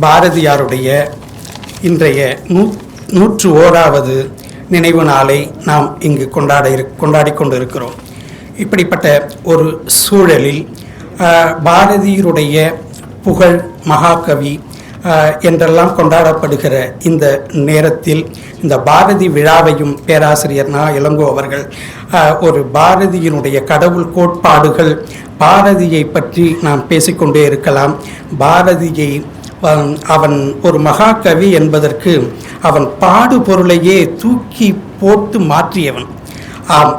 பாரதியாருடைய இன்றைய 101வது நினைவு நாளை நாம் இங்கு கொண்டாடி கொண்டிருக்கிறோம். இப்படிப்பட்ட ஒரு சூழலில் பாரதியருடைய புகழ் மகாகவி என்றெல்லாம் கொண்டாடப்படுகிற இந்த நேரத்தில் இந்த பாரதி விழாவையும் பேராசிரியர் நா. இளங்கோ அவர்கள் ஒரு பாரதியினுடைய கடவுள் கோட்பாடுகள், பாரதியை பற்றி நாம் பேசிக்கொண்டே இருக்கலாம். பாரதியை அவன் ஒரு மகாகவி என்பதற்கு அவன் பாடுபொருளையே தூக்கி போட்டு மாற்றியவன். ஆம்,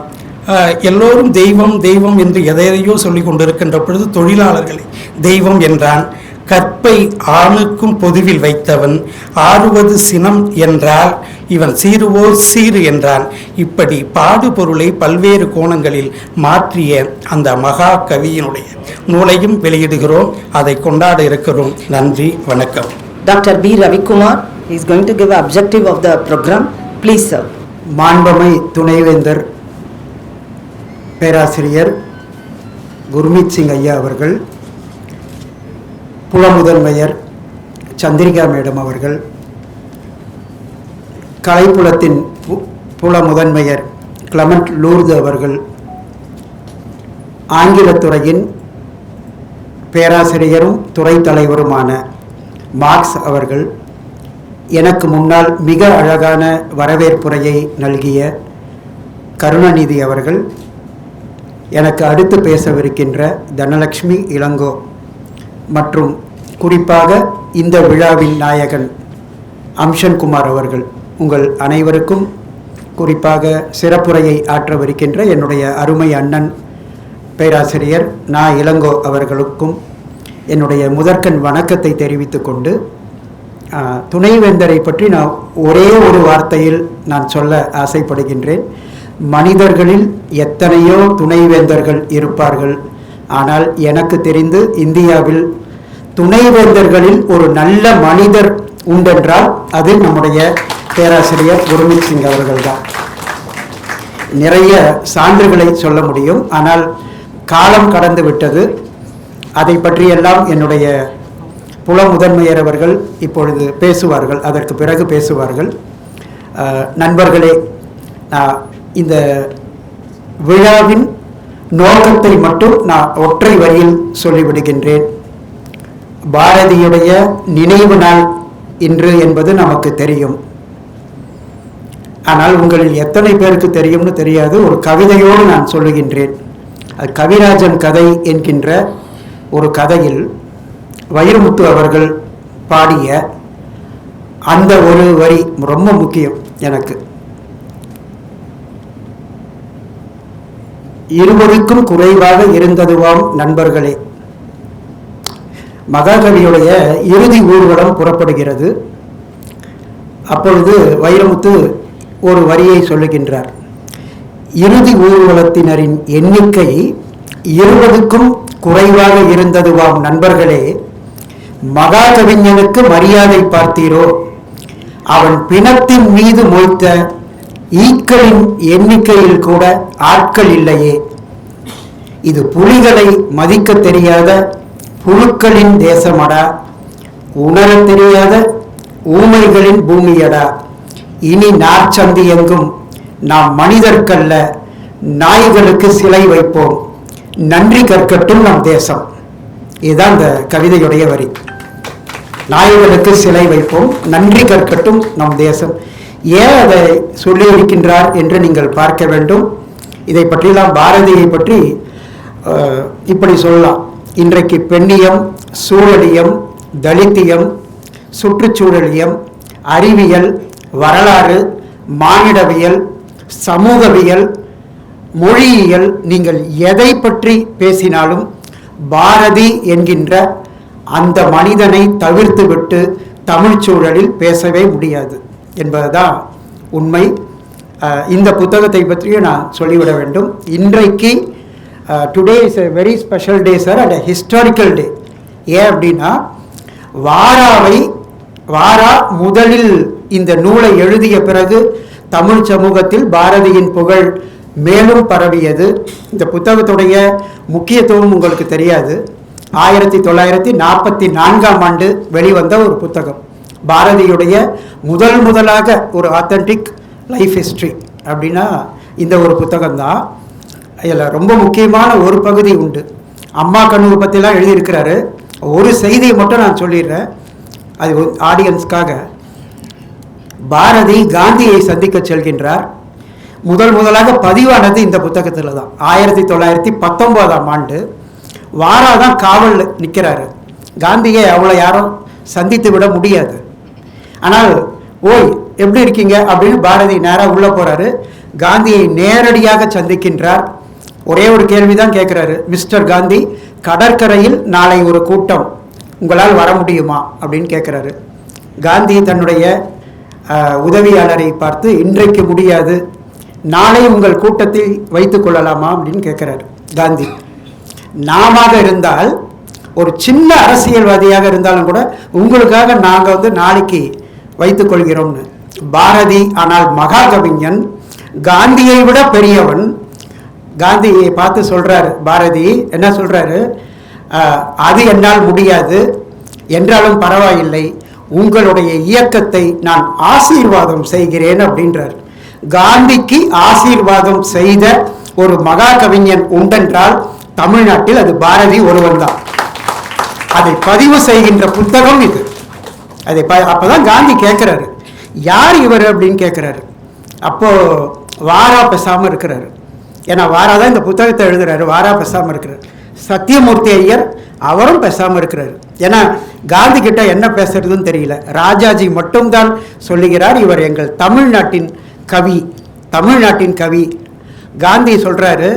எல்லோரும் தெய்வம் தெய்வம் என்று எதையோ சொல்லிக் கொண்டிருக்கின்ற பொழுது தொழிலாளர்களை தெய்வம் என்றான். கற்பை ஆணுக்கும் பொதுவில் வைத்தவன். ஆறுவது சினம் என்றால் இவன் சீருவோர் சீரு என்றான். இப்படி பாடுபொருளை பல்வேறு கோணங்களில் மாற்றிய அந்த மகா கவியினுடைய நூலையும் வெளியிடுகிறோம். அதை கொண்டாட இருக்கிறோம். நன்றி, வணக்கம். Dr. B. Ravikumar is going to give an objective of the program. Please, sir. மாண்பமை துணைவேந்தர் பேராசிரியர் குர்மீத் சிங் ஐயா அவர்கள், புல முதன்மையர் சந்திரிகா மேடம் அவர்கள், கலைப்புலத்தின் புல முதன்மையர் கிளமெண்ட் லூர்து அவர்கள், ஆங்கிலத்துறையின் பேராசிரியரும் துறை தலைவருமான மார்க்ஸ் அவர்கள், எனக்கு முன்னால் மிக அழகான வரவேற்புரையை நல்கிய கருணாநிதி அவர்கள், எனக்கு அடுத்து பேசவிருக்கின்ற தனலட்சுமி இளங்கோ மற்றும் குறிப்பாக இந்த விழாவின் நாயகன் அம்சன்குமார் அவர்கள், உங்கள் அனைவருக்கும் குறிப்பாக சிறப்புரையை ஆற்றவிருக்கின்ற என்னுடைய அருமை அண்ணன் பேராசிரியர் நா. இளங்கோ அவர்களுக்கும் என்னுடைய முதற்கண் வணக்கத்தை தெரிவித்துக் கொண்டு, துணைவேந்தரை பற்றி நான் ஒரே ஒரு வார்த்தையில் நான் சொல்ல ஆசைப்படுகின்றேன். மனிதர்களில் எத்தனையோ துணைவேந்தர்கள் இருப்பார்கள், ஆனால் எனக்கு தெரிந்து இந்தியாவில் துணைவேந்தர்களில் ஒரு நல்ல மனிதர் உண்டென்றால் அது நம்முடைய பேராசிரியர் குர்மீத் சிங் அவர்கள்தான். நிறைய சான்றுகளை சொல்ல முடியும், ஆனால் காலம் கடந்து விட்டது. அதை பற்றியெல்லாம் என்னுடைய புல முதன்மையர் அவர்கள் இப்பொழுது பேசுவார்கள், அதற்கு பிறகு பேசுவார்கள். நண்பர்களே, இந்த விழாவின் நோக்கத்தை மட்டும் நான் ஒற்றை வரியில் சொல்லிவிடுகின்றேன். பாரதியுடைய நினைவு நாள் இன்று என்பது நமக்கு தெரியும். ஆனால் உங்களில் எத்தனை பேருக்கு தெரியும்னு தெரியாது. ஒரு கவிதையோடு நான் சொல்லுகின்றேன். அது கவிராஜன் கதை என்கின்ற ஒரு கதையில் வைரமுத்து அவர்கள் பாடிய அந்த ஒரு வரி ரொம்ப முக்கியம் எனக்கு. 20க்கும் குறைவாக இருந்ததுவாம் நண்பர்களே. மகாகவியுடைய இறுதி ஊர்வலம் புறப்படுகிறது. அப்பொழுது வைரமுத்து ஒரு வரியை சொல்லுகின்றார். இறுதி ஊர்வலத்தினரின் எண்ணிக்கை 20க்கும் குறைவாக இருந்ததுவாம் நண்பர்களே. மகாகவிஞனுக்கு மரியாதை பார்த்தீரோ? அவன் பிணத்தின் மீது மொய்த்த ஈக்களின் எண்ணிக்கையில் கூட ஆட்கள் இல்லையே. இது புலிகளை மதிக்க தெரியாத புழுக்களின் தேசமடா, உணர தெரியாத ஊமைகளின் பூமியடா. இனி நாற்சந்தி எங்கும் நாம் மனிதர்க்கல்ல நாய்களுக்கு சிலை வைப்போம், நன்றி கற்கட்டும் நம் தேசம். இதுதான் இந்த கவிதையுடைய வரி. நாய்களுக்கு சிலை வைப்போம், நன்றி கற்கட்டும் நம் தேசம். ஏன் அதை சொல்லி இருக்கின்றார் என்று நீங்கள் பார்க்க வேண்டும். இதை பற்றிலாம் பாரதியை பற்றி இப்படி சொல்லலாம். இன்றைக்கு பெண்ணியம், சூழலியம், தலித்தியம், சுற்றுச்சூழலியம், அறிவியல், வரலாறு, மானிடவியல், சமூகவியல், மொழியியல், நீங்கள் எதை பற்றி பேசினாலும் பாரதி என்கின்ற அந்த மனிதனை தவிர்த்துவிட்டு தமிழ்ச் சூழலில் பேசவே முடியாது என்பதுதான் உண்மை. இந்த புத்தகத்தை பற்றியும் நான் சொல்லிவிட வேண்டும். இன்றைக்கு today is a very special day sir, and historical day. ஏன் அப்படின்னா, வாரா முதலில் இந்த நூலை எழுதிய பிறகு தமிழ் சமூகத்தில் பாரதியின் புகழ் மேலும் பரவியது. இந்த புத்தகத்துடைய முக்கியத்துவம் உங்களுக்கு தெரியாது. 1944 வெளிவந்த ஒரு புத்தகம். பாரதியுடைய முதலாக ஒரு ஆத்தென்டிக் லைஃப் ஹிஸ்ட்ரி அப்படின்னா இந்த ஒரு புத்தகம்தான். இதில் ரொம்ப முக்கியமான ஒரு பகுதி உண்டு. அம்மா கனவு பற்றிலாம் எழுதியிருக்கிறாரு. ஒரு செய்தியை மட்டும் நான் சொல்லிடுறேன், அது ஆடியன்ஸ்க்காக. பாரதி காந்தியை சந்திக்க செல்கின்றார். முதலாக பதிவானது இந்த புத்தகத்தில் தான். 1919 வாராதான் காவல் நிற்கிறாரு. காந்தியை அவ்வளோ யாரும் சந்தித்து விட முடியாது. ஆனால் ஓய் எப்படி இருக்கீங்க அப்படின்னு பாரதி நேராக உள்ளே போகிறாரு. காந்தியை நேரடியாக சந்திக்கின்றார். ஒரே ஒரு கேள்வி தான் கேட்குறாரு, மிஸ்டர் காந்தி, கடற்கரையில் நாளை ஒரு கூட்டம், உங்களால் வர முடியுமா அப்படின்னு கேட்குறாரு. காந்தி தன்னுடைய உதவியாளரை பார்த்து, இன்றைக்கு முடியாது, நாளை உங்கள் கூட்டத்தில் வைத்து கொள்ளலாமா அப்படின்னு கேட்குறாரு. காந்தி நாம இருந்தால், ஒரு சின்ன அரசியல்வாதியாக இருந்தாலும் கூட உங்களுக்காக நாங்கள் நாளைக்கு வைத்துக் கொள்கிறோம்னு. பாரதி ஆனால் மகா கவிஞன், காந்தியை விட பெரியவன். காந்தியை பார்த்து சொல்றாரு பாரதி, என்ன சொல்றாரு, அது என்னால் முடியாது, என்றாலும் பரவாயில்லை, உங்களுடைய இயக்கத்தை நான் ஆசீர்வாதம் செய்கிறேன் அப்படின்றார். காந்திக்கு ஆசீர்வாதம் செய்த ஒரு மகா கவிஞன் உண்டென்றால் தமிழ்நாட்டில் அது பாரதி ஒருவன் தான். அதை பதிவு செய்கின்ற புத்தகம் இது. அதை அப்பதான் காந்தி கேட்கிறாரு, யார் இவர் அப்படின்னு கேட்கிறாரு. அப்போ வாரா பேசாம இருக்கிறாரு. ஏன்னா வாரா தான் இந்த புத்தகத்தை எழுதுறாரு, வாரா பேசாம இருக்கிறார். சத்தியமூர்த்தி ஐயர் அவரும் பேசாம இருக்கிறாரு. ஏன்னா காந்தி கிட்ட என்ன பேசுறதுன்னு தெரியல. ராஜாஜி மட்டும்தான் சொல்லுகிறார், இவர் எங்கள் தமிழ்நாட்டின் கவி, தமிழ்நாட்டின் கவி. காந்தி சொல்றாரு,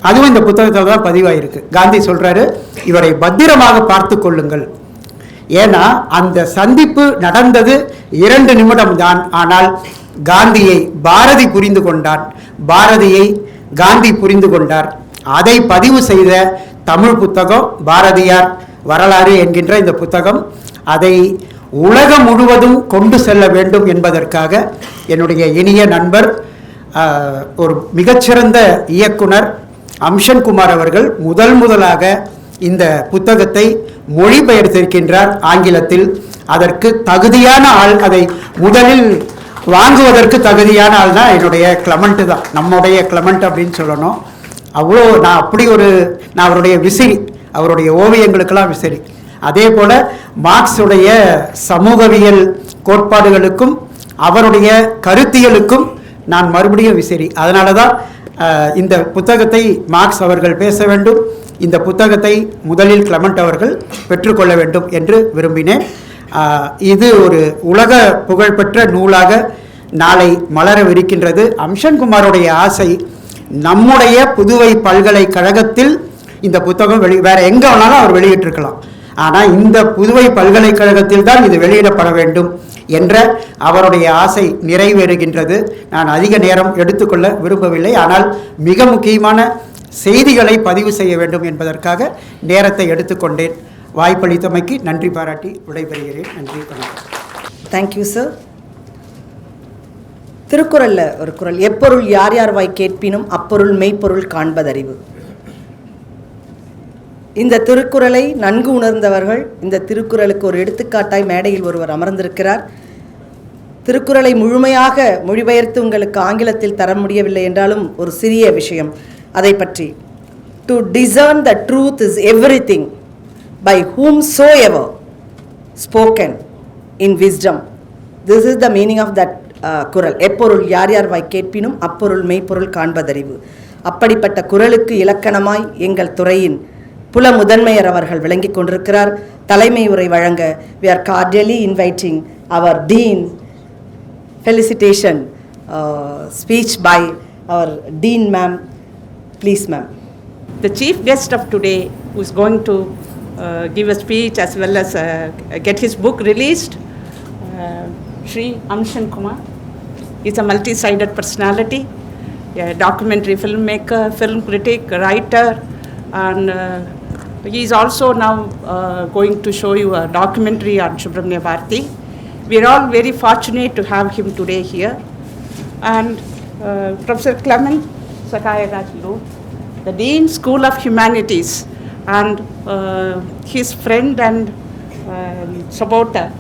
அதுவும் இந்த புத்தகத்தில் தான் பதிவாயிருக்கு. காந்தி சொல்றாரு, இவரை பத்திரமாக பார்த்து கொள்ளுங்கள். ஏன்னா அந்த சந்திப்பு நடந்தது 2 நிமிடம் தான். ஆனால் காந்தியை பாரதி புரிந்து கொண்டார், பாரதியை காந்தி புரிந்து கொண்டார். அதை பதிவு செய்த தமிழ் புத்தகம் பாரதியார் வரலாறு என்கின்ற இந்த புத்தகம். அதை உலகம் முழுவதும் கொண்டு செல்ல வேண்டும் என்பதற்காக என்னுடைய இனிய நண்பர், ஒரு மிகச்சிறந்த இயக்குனர் அம்சன்குமார் அவர்கள் முதலாக இந்த புத்தகத்தை மொழிபெயர்த்திருக்கின்றார் ஆங்கிலத்தில். அதற்கு தகுதியான ஆள், அதை முதலில் வாங்குவதற்கு தகுதியான ஆள் தான் என்னுடைய கிளமெண்ட் தான், நம்முடைய கிளமெண்ட் அப்படின்னு சொல்லணும். அவ்வளோ நான் அவருடைய விசிறி, அவருடைய ஓவியங்களுக்கெல்லாம் விசிறி. அதே போல மார்க்ஸுடைய சமூகவியல் கோட்பாடுகளுக்கும் அவருடைய கருத்தியலுக்கும் நான் மறுபடியும் விசிறி. அதனால தான் இந்த புத்தகத்தை மார்க்ஸ் அவர்கள் பேச வேண்டும், இந்த புத்தகத்தை முதலில் கிளமெண்ட் அவர்கள் பெற்றுக்கொள்ள வேண்டும் என்று விரும்பினேன். இது ஒரு உலக புகழ்பெற்ற நூலாக நாளை மலரவிருக்கின்றது. அம்சன்குமாரோடைய ஆசை, நம்முடைய புதுவை பல்கலைக்கழகத்தில் இந்த புத்தகம் வேற எங்கே வேணாலும் அவர் வெளியிட்டிருக்கலாம், ஆனால் இந்த புதுவை பல்கலைக்கழகத்தில் தான் இது வெளியிடப்பட வேண்டும் என்ற அவருடைய ஆசை நிறைவேறுகின்றது. நான் அதிக நேரம் எடுத்துக்கொள்ள விரும்பவில்லை, ஆனால் மிக முக்கியமான செய்திகளை பதிவு செய்ய வேண்டும் என்பதற்காக நேரத்தை எடுத்துக்கொண்டேன். வாய்ப்பளித்தமைக்கு நன்றி பாராட்டி விடைபெறுகிறேன். நன்றி, வணக்கம். Thank you sir. திருக்குறள்ல ஒரு குறள், எப்பொருள் யார் யார் வாய் கேட்பினும் அப்பொருள் மெய்ப்பொருள் காண்பதறிவு. இந்த திருக்குறளை நன்கு உணர்ந்தவர்கள், இந்த திருக்குறளுக்கு ஒரு எடுத்துக்காட்டாய் மேடையில் ஒருவர் அமர்ந்திருக்கிறார். திருக்குறளை முழுமையாக மொழிபெயர்த்து உங்களுக்கு ஆங்கிலத்தில் தர முடியவில்லை என்றாலும் ஒரு சிறிய விஷயம் அதை பற்றி. To discern the truth is everything by whomsoever spoken in wisdom. This is the meaning of that குறள். எப்பொருள் யார் யார் வாய் கேட்பினும் அப்பொருள் மெய்ப்பொருள் காண்பதறிவு. அப்படிப்பட்ட குறளுக்கு இலக்கணமாய் எங்கள் துறையின் புல முதன்மையர் அவர்கள் விளங்கிக் கொண்டிருக்கிறார். தலைமை உரை வழங்க we are cordially inviting our dean. Felicitation speech by our dean ma'am. Please ma'am. The chief guest of today, who is going to give a speech as well as get his book released, Shri Amshan Kumar. He's a multi-sided personality, a documentary filmmaker, film critic, writer, and he is also now going to show you a documentary on Subramania Bharati. We are all very fortunate to have him today here. And Professor Clement Sakayarajlu, the Dean School of Humanities, and his friend and supporter,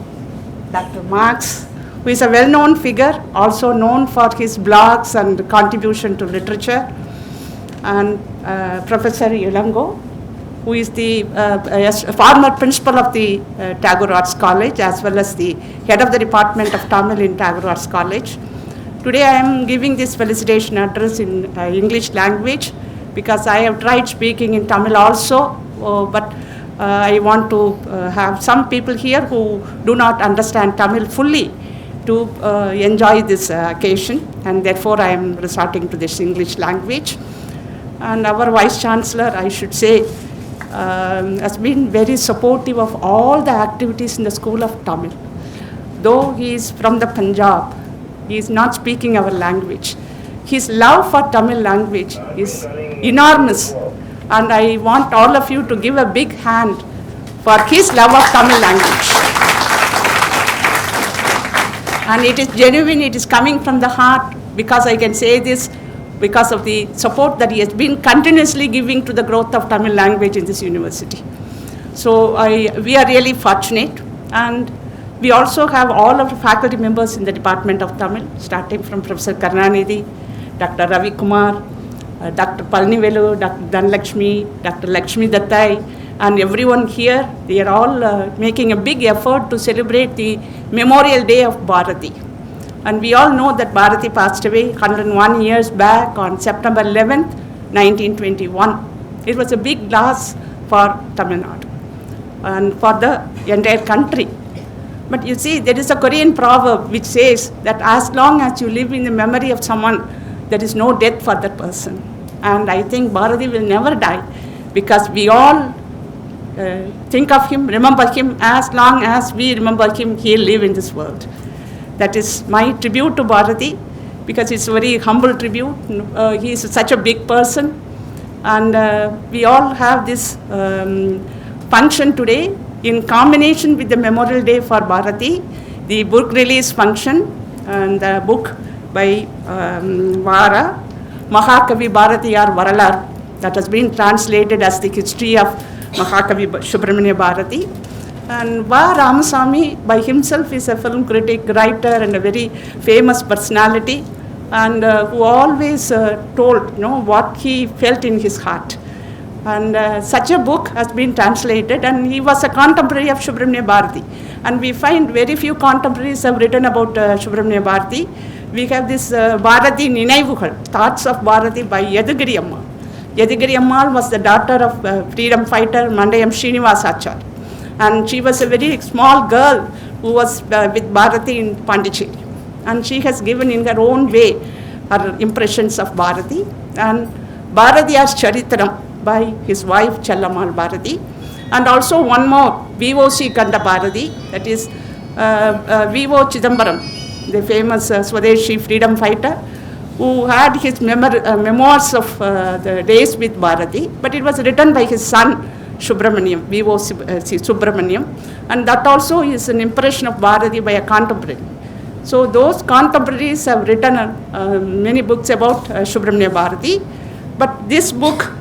Dr. Marx, who is a well-known figure, also known for his blogs and contribution to literature, and Professor Ilango, who is the former principal of the Tagore Arts College, as well as the head of the Department of Tamil in Tagore Arts College. Today I am giving this felicitation address in English language because I have tried speaking in Tamil also, but I want to have some people here who do not understand Tamil fully to enjoy this occasion, and therefore I am resorting to this English language. And our Vice Chancellor, I should say, has been very supportive of all the activities in the School of Tamil. Though he is from the Punjab, he is not speaking our language. His love for Tamil language is enormous, and I want all of you to give a big hand for his love of Tamil language. And it is genuine, it is coming from the heart, because I can say this because of the support that he has been continuously giving to the growth of Tamil language in this university. So we are really fortunate, and we also have all of the faculty members in the Department of Tamil, starting from Professor Karnanidhi, Dr. Ravi Kumar, Dr. Palnivelu, Dr. Dhanlakshmi, Dr. Lakshmi Dattai, and everyone here. They are all making a big effort to celebrate the Memorial Day of Bharathi. And we all know that Bharathi passed away 101 years back on September 11th, 1921. It was a big loss for Tamil Nadu and for the entire country. But you see, there is a Korean proverb which says that as long as you live in the memory of someone, there is no death for that person. And I think Bharathi will never die, because we all think of him, remember him. As long as we remember him, he will live in this world. That is my tribute to Bharathi, because it's a very humble tribute. He is such a big person. And we all have this function today in combination with the Memorial Day for Bharathi, the book release function, and the book by Vara, Mahakavi Bharati A Biography, that has been translated as the history of Mahakavi Subramania Bharati. And Va Ramasamy by himself is a film critic, writer, and a very famous personality, and who always told what he felt in his heart. And such a book has been translated, and he was a contemporary of Subramania Bharati. And we find very few contemporaries have written about Subramania Bharati. We have this Bharati Ninaivugal, Thoughts of Bharati by Yadugiri Ammal. Yadugiri Ammal was the daughter of freedom fighter Mandayam Srinivasachar. And she was a very small girl who was with Bharati in Pondicherry. And she has given in her own way her impressions of Bharati. And Bharatiya's Charitram by his wife Chellamal Bharati. And also one more, VOC Kanda Bharati, that is V.O. Chidambaram, the famous Swadeshi freedom fighter, who had his memoirs of the days with Bharati, but it was written by his son Subramaniam, V.O.C. Subramaniam, and that also is an impression of Bharati by a contemporary. So those contemporaries have written many books about Subramania Bharati, but this book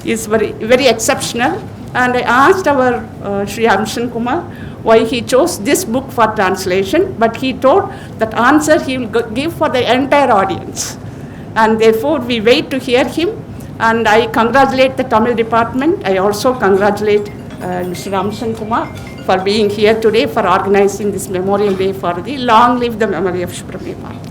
is very, very exceptional. And I asked our Sri Amshan Kumar why he chose this book for translation, but he told that answer he will give for the entire audience. And therefore we wait to hear him, and I congratulate the Tamil department. I also congratulate Mr. Amshan Kumar for being here today, for organizing this Memorial Day for the Long Live the Memory of Subramania Bharati.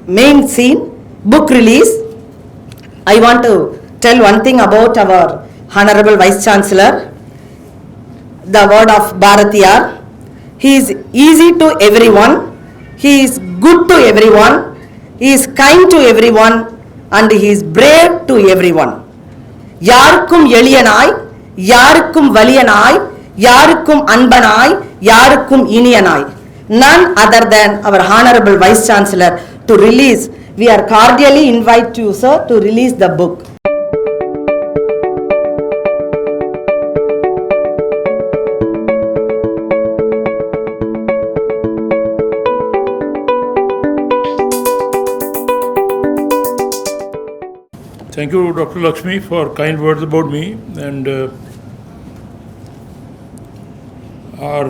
Main scene, book release. I want to tell one thing about our Honorable Vice Chancellor, the word of Bharatiya. He is easy to everyone, He is good to everyone, he is kind to everyone, and he is brave to everyone. யாருக்கும் எளியனாய், யாருக்கும் வலியனாய், யாருக்கும் அன்பனாய், யாருக்கும் இனியனாய். None other than our Honorable Vice Chancellor to release. We are cordially invite you, sir, to release the book. Thank you, Dr. Lakshmi, for kind words about me, and our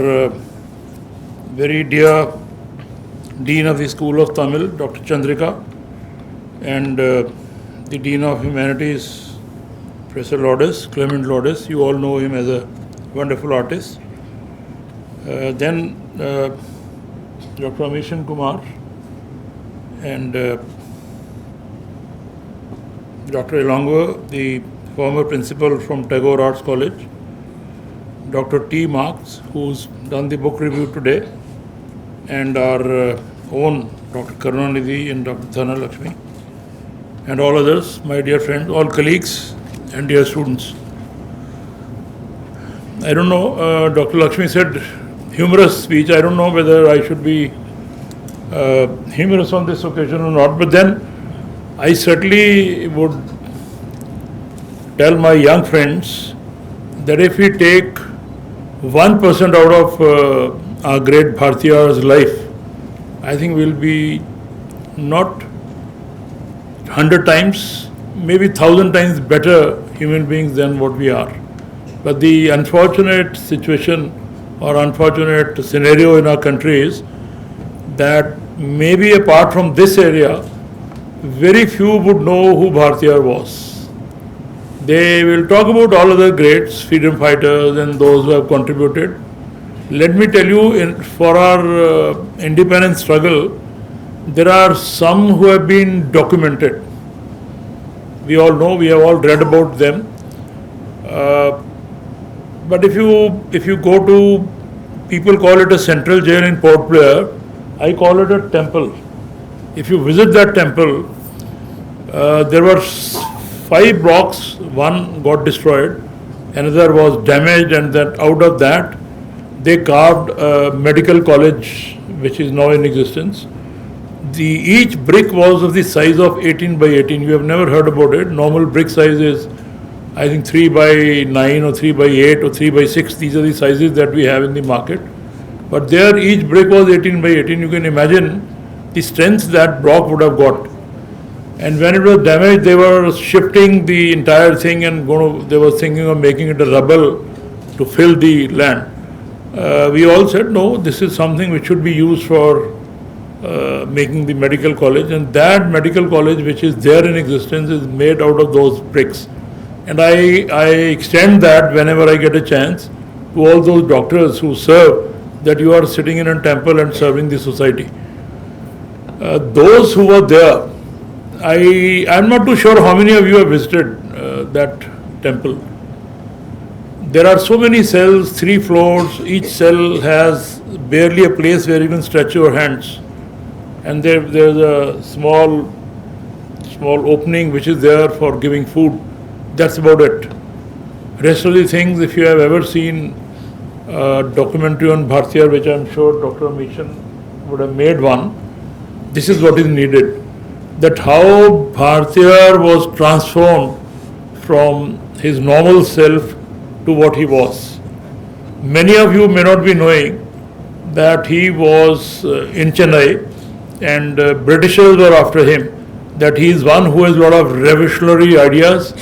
very dear Dean of the School of Tamil, Dr. Chandrika, and the Dean of Humanities, Professor Lourdes, Clement Lourdes. You all know him as a wonderful artist. Then Dr. Amishan Kumar and Dr. Elongo, the former principal from Tagore Arts College, Dr. T. Marks, who's done the book review today, and our own Dr. Karunanidhi and Dr. Dhana Lakshmi, and all others, my dear friends, all colleagues and dear students. I don't know, Dr. Lakshmi said humorous speech. I don't know whether I should be humorous on this occasion or not, but then I certainly would tell my young friends that if we take 1% out of our great Bharatiya's life, I think we'll be not 100 times, maybe 1,000 times better human beings than what we are. But the unfortunate situation or unfortunate scenario in our country is that maybe apart from this area, very few would know who Bharatiya was. They will talk about all other greats, freedom fighters and those who have contributed. Let me tell you, for our independence struggle, there are some who have been documented. We all know, we have all read about them. But if you go to, people call it a central jail in Port Blair, I call it a temple. If you visit that temple, there were 5 blocks, one got destroyed, another was damaged, and then out of that, they carved a medical college, which is now in existence. Each brick was of the size of 18 by 18. You have never heard about it. Normal brick size is, I think, 3 by 9 or 3 by 8 or 3 by 6. These are the sizes that we have in the market. But there, each brick was 18 by 18. You can imagine the strength that block would have got. And when it was damaged, they were shifting the entire thing and they were thinking of making it a rubble to fill the land. We all said, no, this is something which should be used for making the medical college. And that medical college, which is there in existence, is made out of those bricks. And I extend that whenever I get a chance to all those doctors who serve, that you are sitting in a temple and serving the society. Those who were there, I'm not too sure how many of you have visited that temple. There are so many cells, 3 floors, each cell has barely a place where you can stretch your hands. And there's a small opening which is there for giving food. That's about it. Rest of the things, if you have ever seen a documentary on Bharatiya, which I'm sure Dr. Amishan would have made one, this is what is needed. That how Bharatiya was transformed from his normal self to what he was. Many of you may not be knowing that he was in Chennai and Britishers were after him, that he is one who has a lot of revolutionary ideas,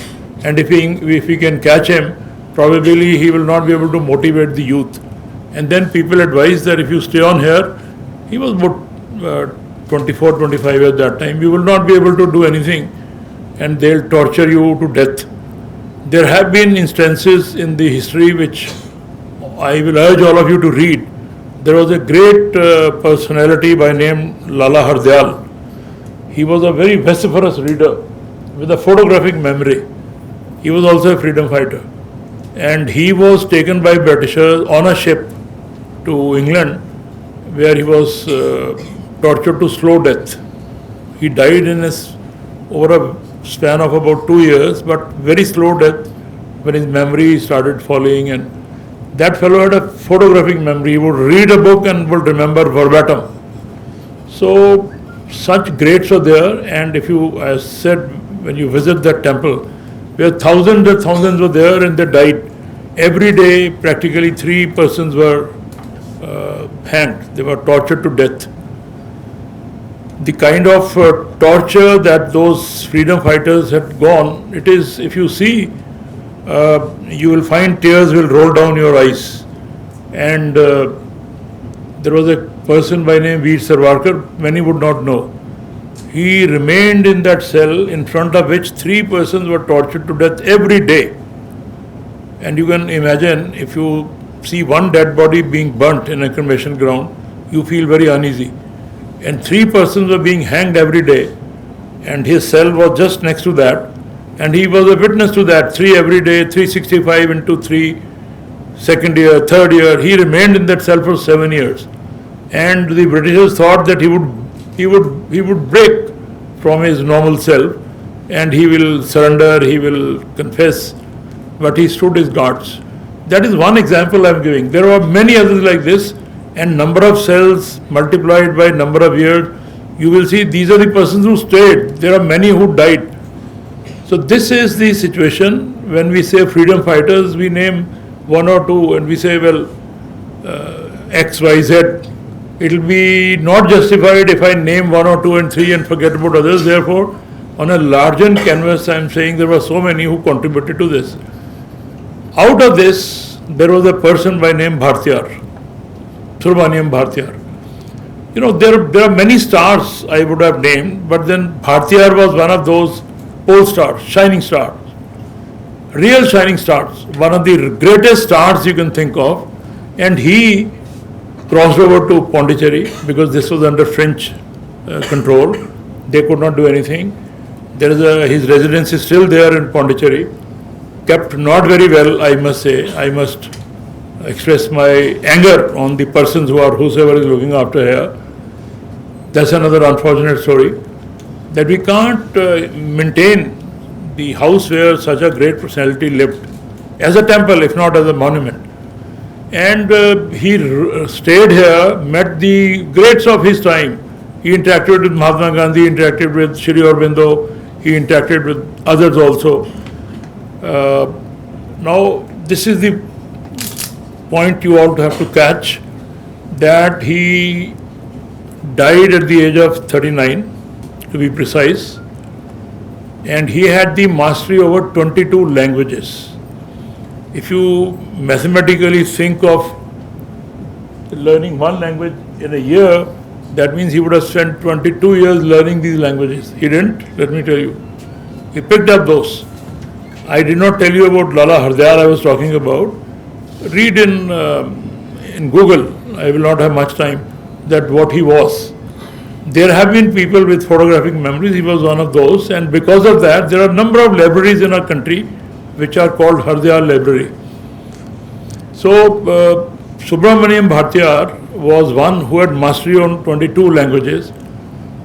and if we can catch him, probably he will not be able to motivate the youth. And then people advised that if you stay on here, he was about 24, 25 at that time, you will not be able to do anything and they'll torture you to death. There have been instances in the history which I will urge all of you to read. There was a great personality by name Lala Hardyal. He was a very vociferous reader with a photographic memory. He was also a freedom fighter. And he was taken by Britishers on a ship to England, where he was tortured to slow death. He died over a span of about 2 years, but very slow death when his memory started falling. And that fellow had a photographic memory. He would read a book and would remember verbatim. So such greats are there, and if you, as said, when you visit that temple, where thousands and thousands were there and they died, every day practically 3 persons were hanged. They were tortured to death. The kind of torture that those freedom fighters had gone, it is, if you see, you will find tears will roll down your eyes. And there was a person by name Veer Savarkar, many would not know. He remained in that cell in front of which 3 persons were tortured to death every day. And you can imagine, if you see one dead body being burnt in a cremation ground, you feel very uneasy. And 3 persons were being hanged every day, and his cell was just next to that, and he was a witness to that. 3 every day, 365 into 3, second year, third year. He remained in that cell for 7 years, and the Britishers thought that he would break from his normal self, and he will surrender, he will confess, but he stood his guards. That is one example I am giving. There are many others like this, and number of cells multiplied by number of years, you will see these are the persons who stayed. There are many who died. So this is the situation. When we say freedom fighters, we name 1 or 2, and we say, well, X, Y, Z. It will be not justified if I name 1 or 2 and 3 and forget about others. Therefore, on a larger canvas, I am saying there were so many who contributed to this. Out of this, there was a person by name Bharati, Subramania Bharati. You know, there are many stars I would have named, but then Bharati was one of those pole stars, shining stars, real shining stars, one of the greatest stars you can think of. And he crossed over to Pondicherry because this was under French control. They could not do anything. His residence is still there in Pondicherry, kept not very well, I must say. I must express my anger on the persons whosoever is looking after here. That's another unfortunate story, that we can't maintain the house where such a great personality lived as a temple, if not as a monument. And he stayed here, met the greats of his time. He interacted with Mahatma Gandhi, interacted with Sri Aurobindo, he interacted with others also. Now, this is the point you all have to catch, that he died at the age of 39, to be precise, and he had the mastery over 22 languages. If you mathematically think of learning one language in a year, that means he would have spent 22 years learning these languages. He didn't, let me tell you. He picked up those. I did not tell you about Lala Hardayar I was talking about. Read in Google, I will not have much time, that what he was. There have been people with photographic memories, he was one of those, and because of that, there are a number of libraries in our country which are called Hardayar Library. So, Subramania Bharati was one who had mastery on 22 languages,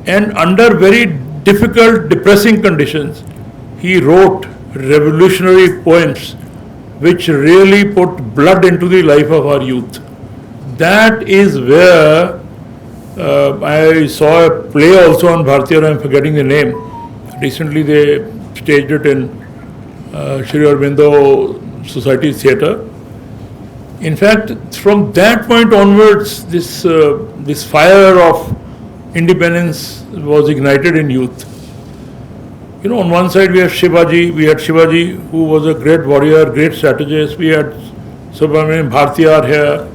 and under very difficult, depressing conditions, he wrote revolutionary poems which really put blood into the life of our youth. That is where I saw a play also on Bharati, I am forgetting the name. Recently they staged it in Sri Aurobindo Society Theatre. In fact, from that point onwards, this fire of independence was ignited in youth. You know, on one side we had Shivaji, who was a great warrior, great strategist. We had Subramania Bharati here,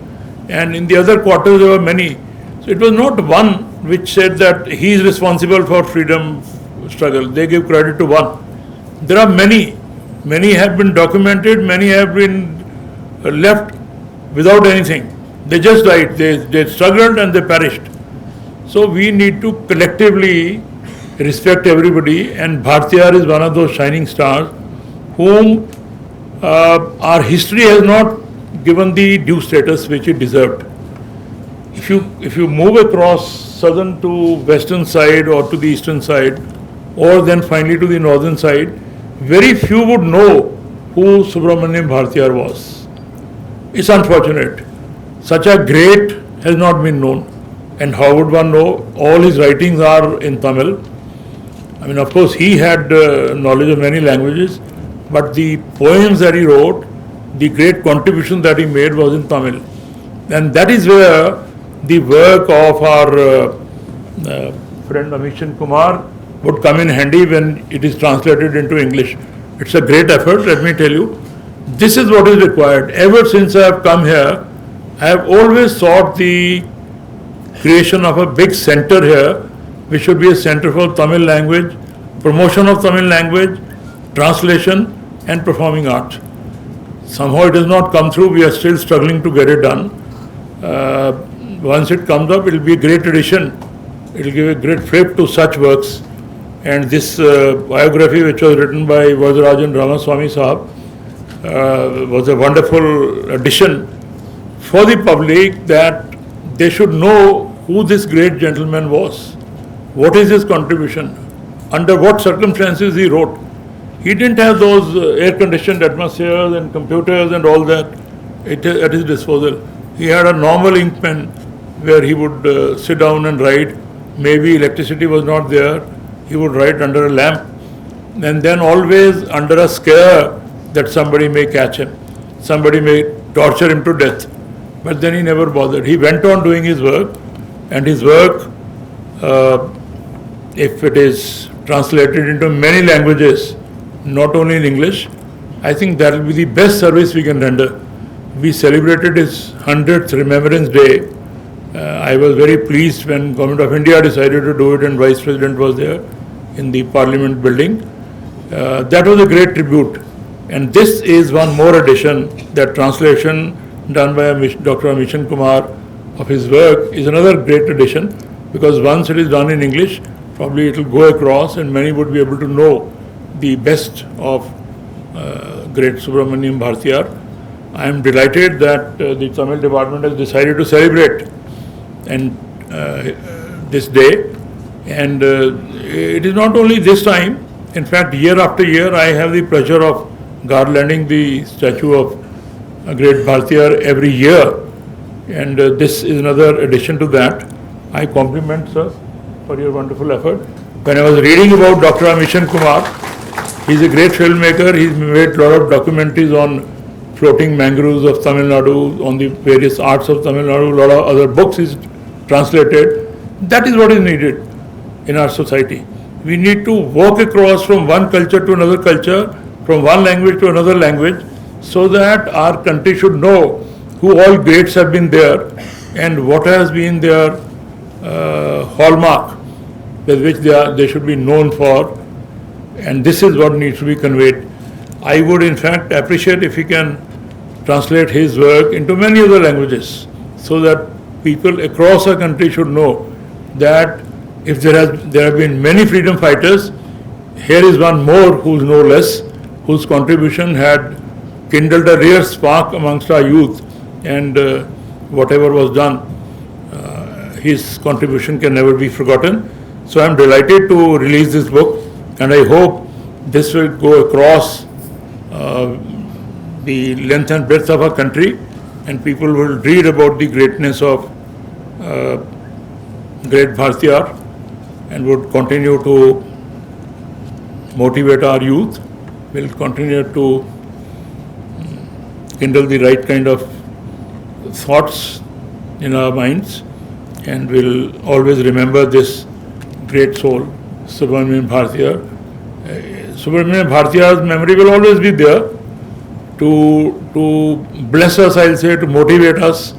and in the other quarters there were many. So it was not one which said that he is responsible for freedom struggle. They give credit to one. There are many. Many have been documented, many have been left without anything. They just died. They struggled and they perished. So we need to collectively respect everybody, and Bharati is one of those shining stars whom our history has not given the due status which it deserved. If you move across southern to western side or to the eastern side, or then finally to the northern side, very few would know who Subramania Bharati was. It's unfortunate. Such a great has not been known. And how would one know? All his writings are in Tamil. I mean, of course, he had knowledge of many languages, but the poems that he wrote, the great contribution that he made was in Tamil. And that is where the work of our friend Amishan Kumar would come in handy when it is translated into English. It's a great effort, let me tell you. This is what is required. Ever since I have come here, I have always sought the creation of a big center here, which should be a center for Tamil language, promotion of Tamil language, translation and performing art. Somehow it has not come through, we are still struggling to get it done. Once it comes up, it will be a great addition. It will give a great flip to such works. And this biography, which was written by Vajrajan Ramaswamy Sahab, was a wonderful addition for the public, that they should know who this great gentleman was, what is his contribution, under what circumstances he wrote. He didn't have those air-conditioned atmospheres and computers and all that at his disposal. He had a normal ink pen where he would sit down and write. Maybe electricity was not there. He would write under a lamp, and then always under a scare that somebody may catch him, somebody may torture him to death. But then he never bothered. He went on doing his work, and his work, if it is translated into many languages, not only in English, I think that will be the best service we can render. We celebrated his 100th Remembrance Day. I was very pleased when Government of India decided to do it and Vice President was there in the Parliament building. That was a great tribute. And this is one more addition, that translation done by Dr. Amishan Kumar of his work is another great addition, because once it is done in English, probably it will go across and many would be able to know the best of great Subramania Bharati. I am delighted that the Tamil department has decided to celebrate and this day, and it is not only this time. In fact, year after year I have the pleasure of garlanding the statue of great Bhartiyar every year, and this is another addition to that. I compliment sir for your wonderful effort. When I was reading about Dr. Amishan Kumar, he is a great filmmaker. He's made a lot of documentaries on floating mangroves of Tamil Nadu, on the various arts of Tamil Nadu, a lot of other books he's translated. That is what is needed in our society. We need to walk across from one culture to another culture, from one language to another language, so that our country should know who all greats have been there and what has been their hallmark with which they should be known for, and this is what needs to be conveyed. I would in fact appreciate if he can translate his work into many other languages, so that people across our country should know that if there have been many freedom fighters, here is one more who is no less, whose contribution had kindled a rare spark amongst our youth, and whatever was done, his contribution can never be forgotten. So I am delighted to release this book, and I hope this will go across the length and breadth of our country, and people will read about the greatness of great Bhartiyar and would continue to motivate our youth, will continue to kindle the right kind of thoughts in our minds, and will always remember this great soul, Subramania Bharati. Subramania Bharati's memory will always be there to bless us, I'll say, to motivate us,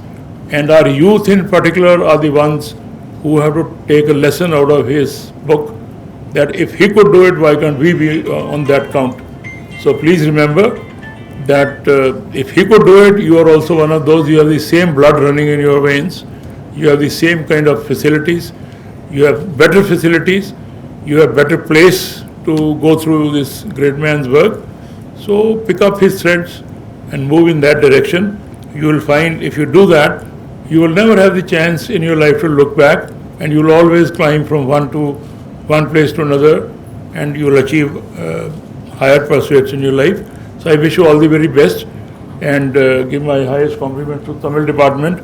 and our youth in particular are the ones who have to take a lesson out of his book, that if he could do it, why can't we be on that count? So please remember that if he could do it, you are also one of those. You have the same blood running in your veins, you have the same kind of facilities, you have better facilities, you have better place to go through this great man's work. So pick up his threads and move in that direction. You will find if you do that, you will never have the chance in your life to look back and you'll always climb from one place to another, and you'll achieve higher pursuits in your life. So I wish you all the very best, and give my highest compliments to Tamil department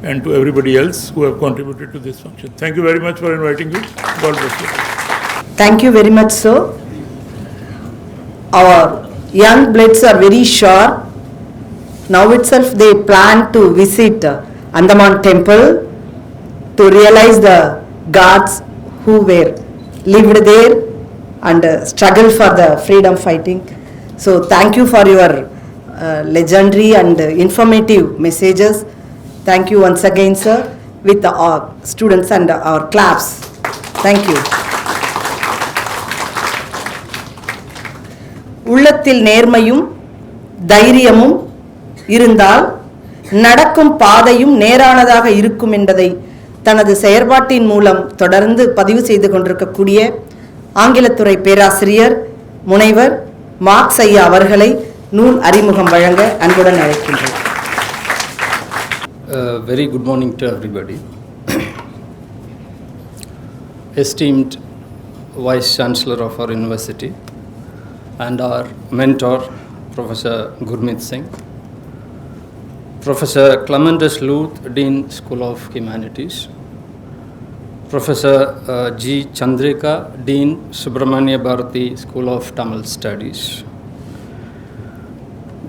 and to everybody else who have contributed to this function. Thank you very much for inviting me. God bless you. Thank you very much, sir. Our young bloods are very sharp. Now itself they plan to visit Andaman temple to realize the gods who were lived there and struggle for the freedom fighting. So thank you for your legendary and informative messages. Thank you once again, sir, with our students and our claps. Thank you. உள்ளத்தில் நேர்மையும் தைரியமும் இருந்தால் நடக்கும் பாதையும் நேரானதாக இருக்கும் என்பதை தனது செயற்பாட்டின் மூலம் தொடர்ந்து பதிவு செய்து கொண்டிருக்கக்கூடிய ஆங்கிலத்துறை பேராசிரியர் முனைவர் மார்க்ஸ் ஐயா அவர்களை நூல் அறிமுகம் வழங்க அன்புடன் அழைக்கின்றேன். Very good morning to everybody. Esteemed Vice Chancellor of our university and our mentor, Professor Gurmeet Singh, Professor Clementus Luth, Dean, School of Humanities, Professor G. Chandrika, Dean, Subramania Bharati, School of Tamil Studies,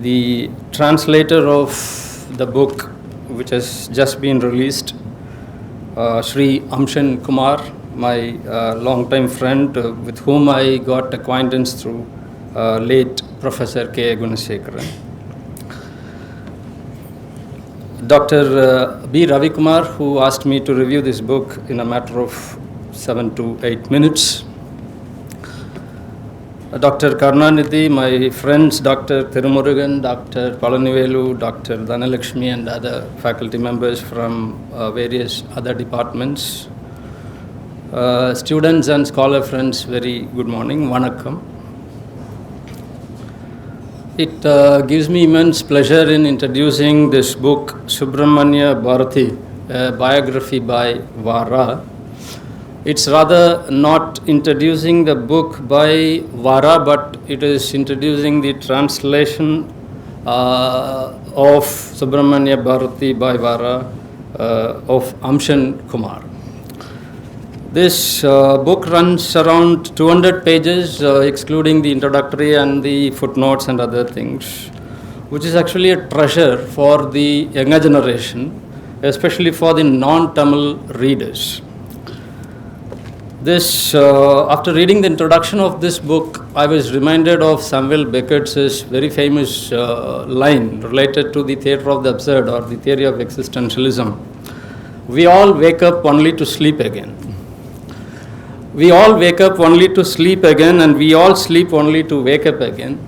the translator of the book which has just been released, Sri Amshan Kumar, my long-time friend with whom I got acquaintance through late Professor K. Gunasekaran. Dr. B. Ravi Kumar, who asked me to review this book in a matter of 7 to 8 minutes. Dr. Karnanidhi, my friends, Dr. Thirumurugan, Dr. Palanivelu, Dr. Dhanalakshmi, and other faculty members from various other departments. Students and scholar friends, very good morning. Vanakkam. It gives me immense pleasure in introducing this book, Subramania Bharati, a biography by Vara. It's rather not introducing the book by Vara, but it is introducing the translation of Subramania Bharati by Vara of Amshan Kumar. This book runs around 200 pages, excluding the introductory and the footnotes and other things, which is actually a treasure for the younger generation, especially for the non-Tamil readers. This, after reading the introduction of this book, I was reminded of Samuel Beckett's very famous line related to the theatre of the absurd or the theory of existentialism. We all wake up only to sleep again. We all wake up only to sleep again, and we all sleep only to wake up again.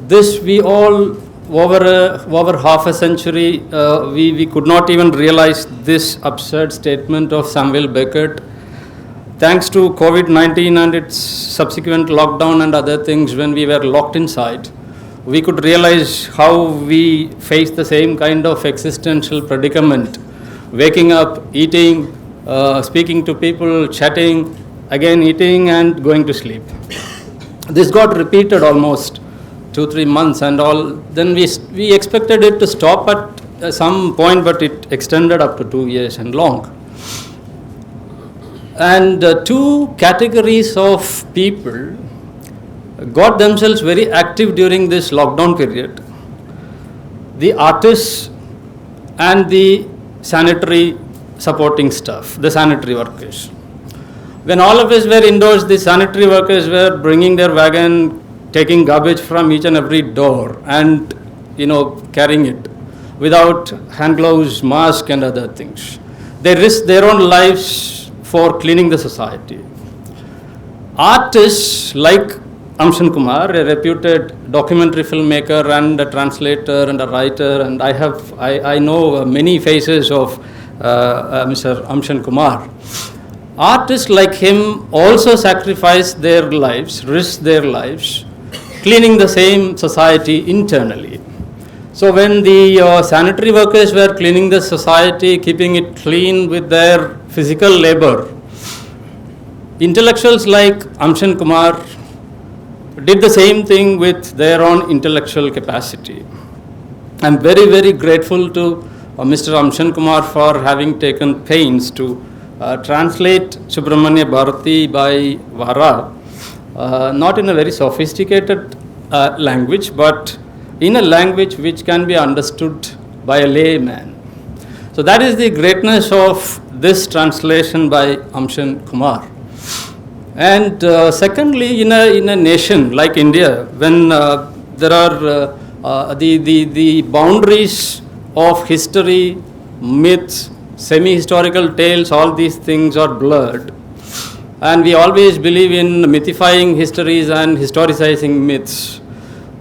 This we all, over half a century, we could not even realize this absurd statement of Samuel Beckett. Thanks to COVID-19 and its subsequent lockdown and other things, when we were locked inside, we could realize how we face the same kind of existential predicament. Waking up, eating, speaking to people, chatting, again eating and going to sleep. This got repeated almost 2-3 months and all. Then we expected it to stop at some point, but it extended up to 2 years and long. And two categories of people got themselves very active during this lockdown period. The artists and the sanitary supporting staff, the sanitary workers. When all of us were indoors, the sanitary workers were bringing their wagon, taking garbage from each and every door and, carrying it without hand gloves, mask and other things. They risked their own lives for cleaning the society. Artists like Amshan Kumar, a reputed documentary filmmaker and a translator and a writer, and I know many faces of Mr. Amshan Kumar. Artists like him also sacrifice their lives, risk their lives, cleaning the same society internally. So when the sanitary workers were cleaning the society, keeping it clean with their physical labor. Intellectuals like Amshan Kumar did the same thing with their own intellectual capacity. I'm very, very grateful to Mr. Amshan Kumar for having taken pains to translate Subramania Bharati by Vara, not in a very sophisticated language, but in a language which can be understood by a layman. So that is the greatness of this translation by Amshan Kumar. And secondly, in a nation like India, when there are the boundaries of history, myths, semi-historical tales, all these things are blurred. And we always believe in mythifying histories and historicizing myths.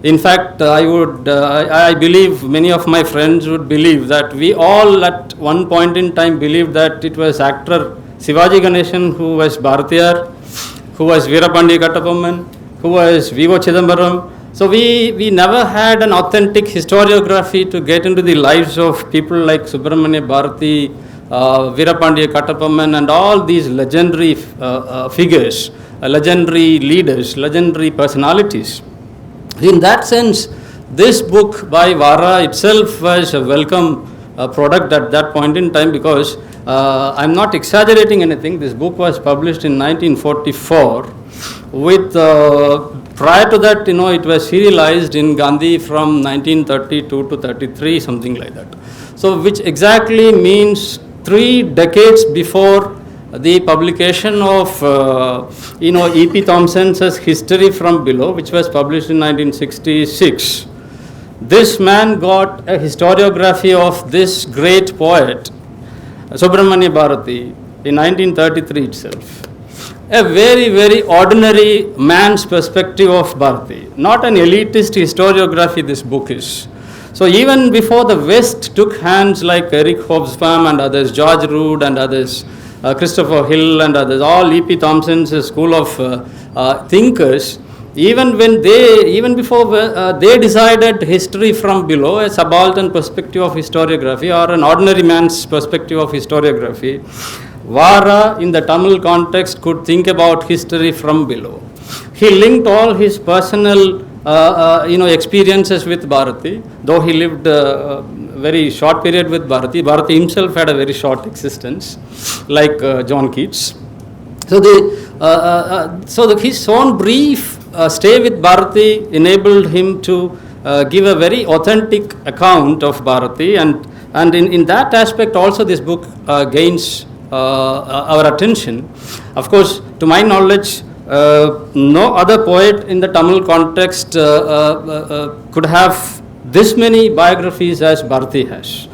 In fact, I believe many of my friends would believe that we all at one point in time believed that it was actor Sivaji Ganesan who was Bharatiyar, who was Veerapandi Kattapomman, who was Vivo Chidambaram. So we never had an authentic historiography to get into the lives of people like Subramania Bharati, Veerapandi Kattapomman, and all these legendary figures, legendary leaders, legendary personalities. In that sense, this book by Vara itself was a welcome product at that point in time, because I'm not exaggerating anything. This book was published in 1944 with prior to that, it was serialized in Gandhi from 1932 to 33, something like that. So which exactly means 3 decades before the publication of E.P. Thompson's History from Below, which was published in 1966. This man got a historiography of this great poet, Subramania Bharati, in 1933 itself. A very, very ordinary man's perspective of Bharati, not an elitist historiography this book is. So even before the West took hands like Eric Hobsbawm and others, George Rood and others, Christopher Hill and others, all E.P. Thompson's school of thinkers, even before they decided history from below, a subaltern perspective of historiography or an ordinary man's perspective of historiography, Vara in the Tamil context could think about history from below. He linked all his personal experiences with Bharati, though he lived a very short period with Bharati. Bharati himself had a very short existence, like John Keats. So his own brief stay with Bharati enabled him to give a very authentic account of Bharati, and in that aspect also this book gains our attention. Of course, to my knowledge, no other poet in the Tamil context could have this many biographies as Bharati has.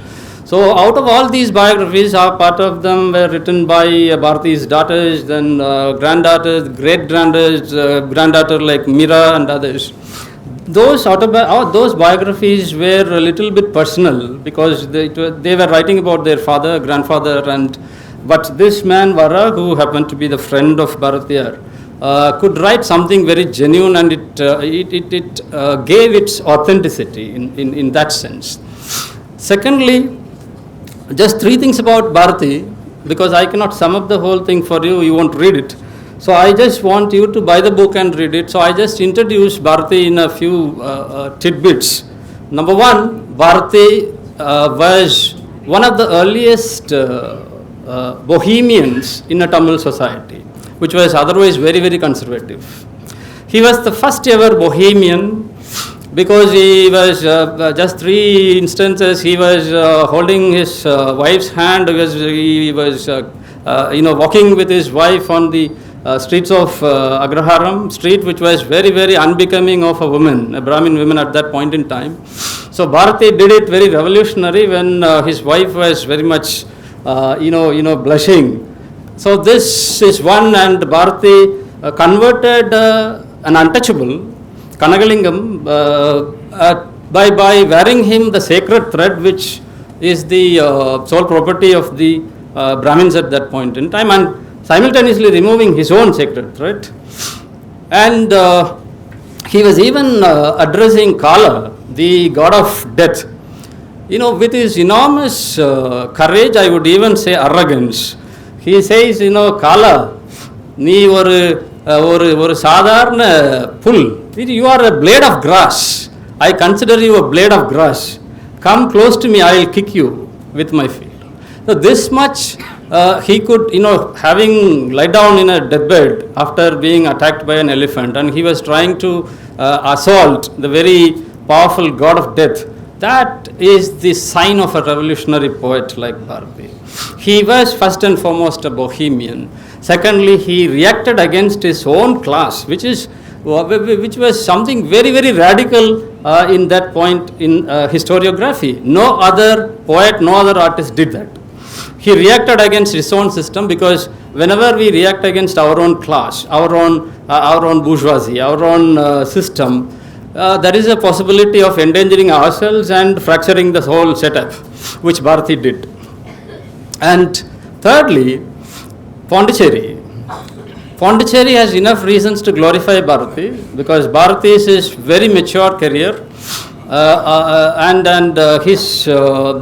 So out of all these biographies, part of them were written by Bharati's daughters, then granddaughters, great-granddaughters, granddaughter like Mira and others. Those biographies were a little bit personal, because they were writing about their father, grandfather, but this man Vara, who happened to be the friend of Bharatiyar, could write something very genuine, and it gave its authenticity in that sense. Secondly, just 3 things about Bharati, because I cannot sum up the whole thing for you, you won't read it. So I just want you to buy the book and read it. So I just introduced Bharati in a few tidbits. Number 1, Bharati was one of the earliest Bohemians in a Tamil society, which was otherwise very, very conservative. He was the first ever Bohemian, because he was just 3 instances. He was holding his wife's hand. He was walking with his wife on the streets of Agraharam street, which was very, very unbecoming of a woman, a Brahmin woman at that point in time. So Bharati did it very revolutionary when his wife was very much blushing. So this is one, and Bharati converted an untouchable, Kanagalingam, by wearing him the sacred thread, which is the sole property of the Brahmins at that point in time, and simultaneously removing his own sacred thread. And he was even addressing Kala, the god of death, with his enormous courage, I would even say arrogance. He says, Kala, நீ ஒரு சாதாரண புல், you are a blade of grass. I consider you a blade of grass. Come close to me, I will kick you with my feet. So this much he could, having lie down in a deathbed after being attacked by an elephant, and he was trying to assault the very powerful god of death. That is the sign of a revolutionary poet like Bharati. He was first and foremost a bohemian. Secondly, he reacted against his own class, which was something very, very radical in that point in historiography. No other poet, no other artist did that. He reacted against his own system, because whenever we react against our own class, our own bourgeoisie, our own system, there is a possibility of endangering ourselves and fracturing the whole setup, which Bharati did. And thirdly, Pondicherry has enough reasons to glorify Bharati, because Bharati's is very mature career, and his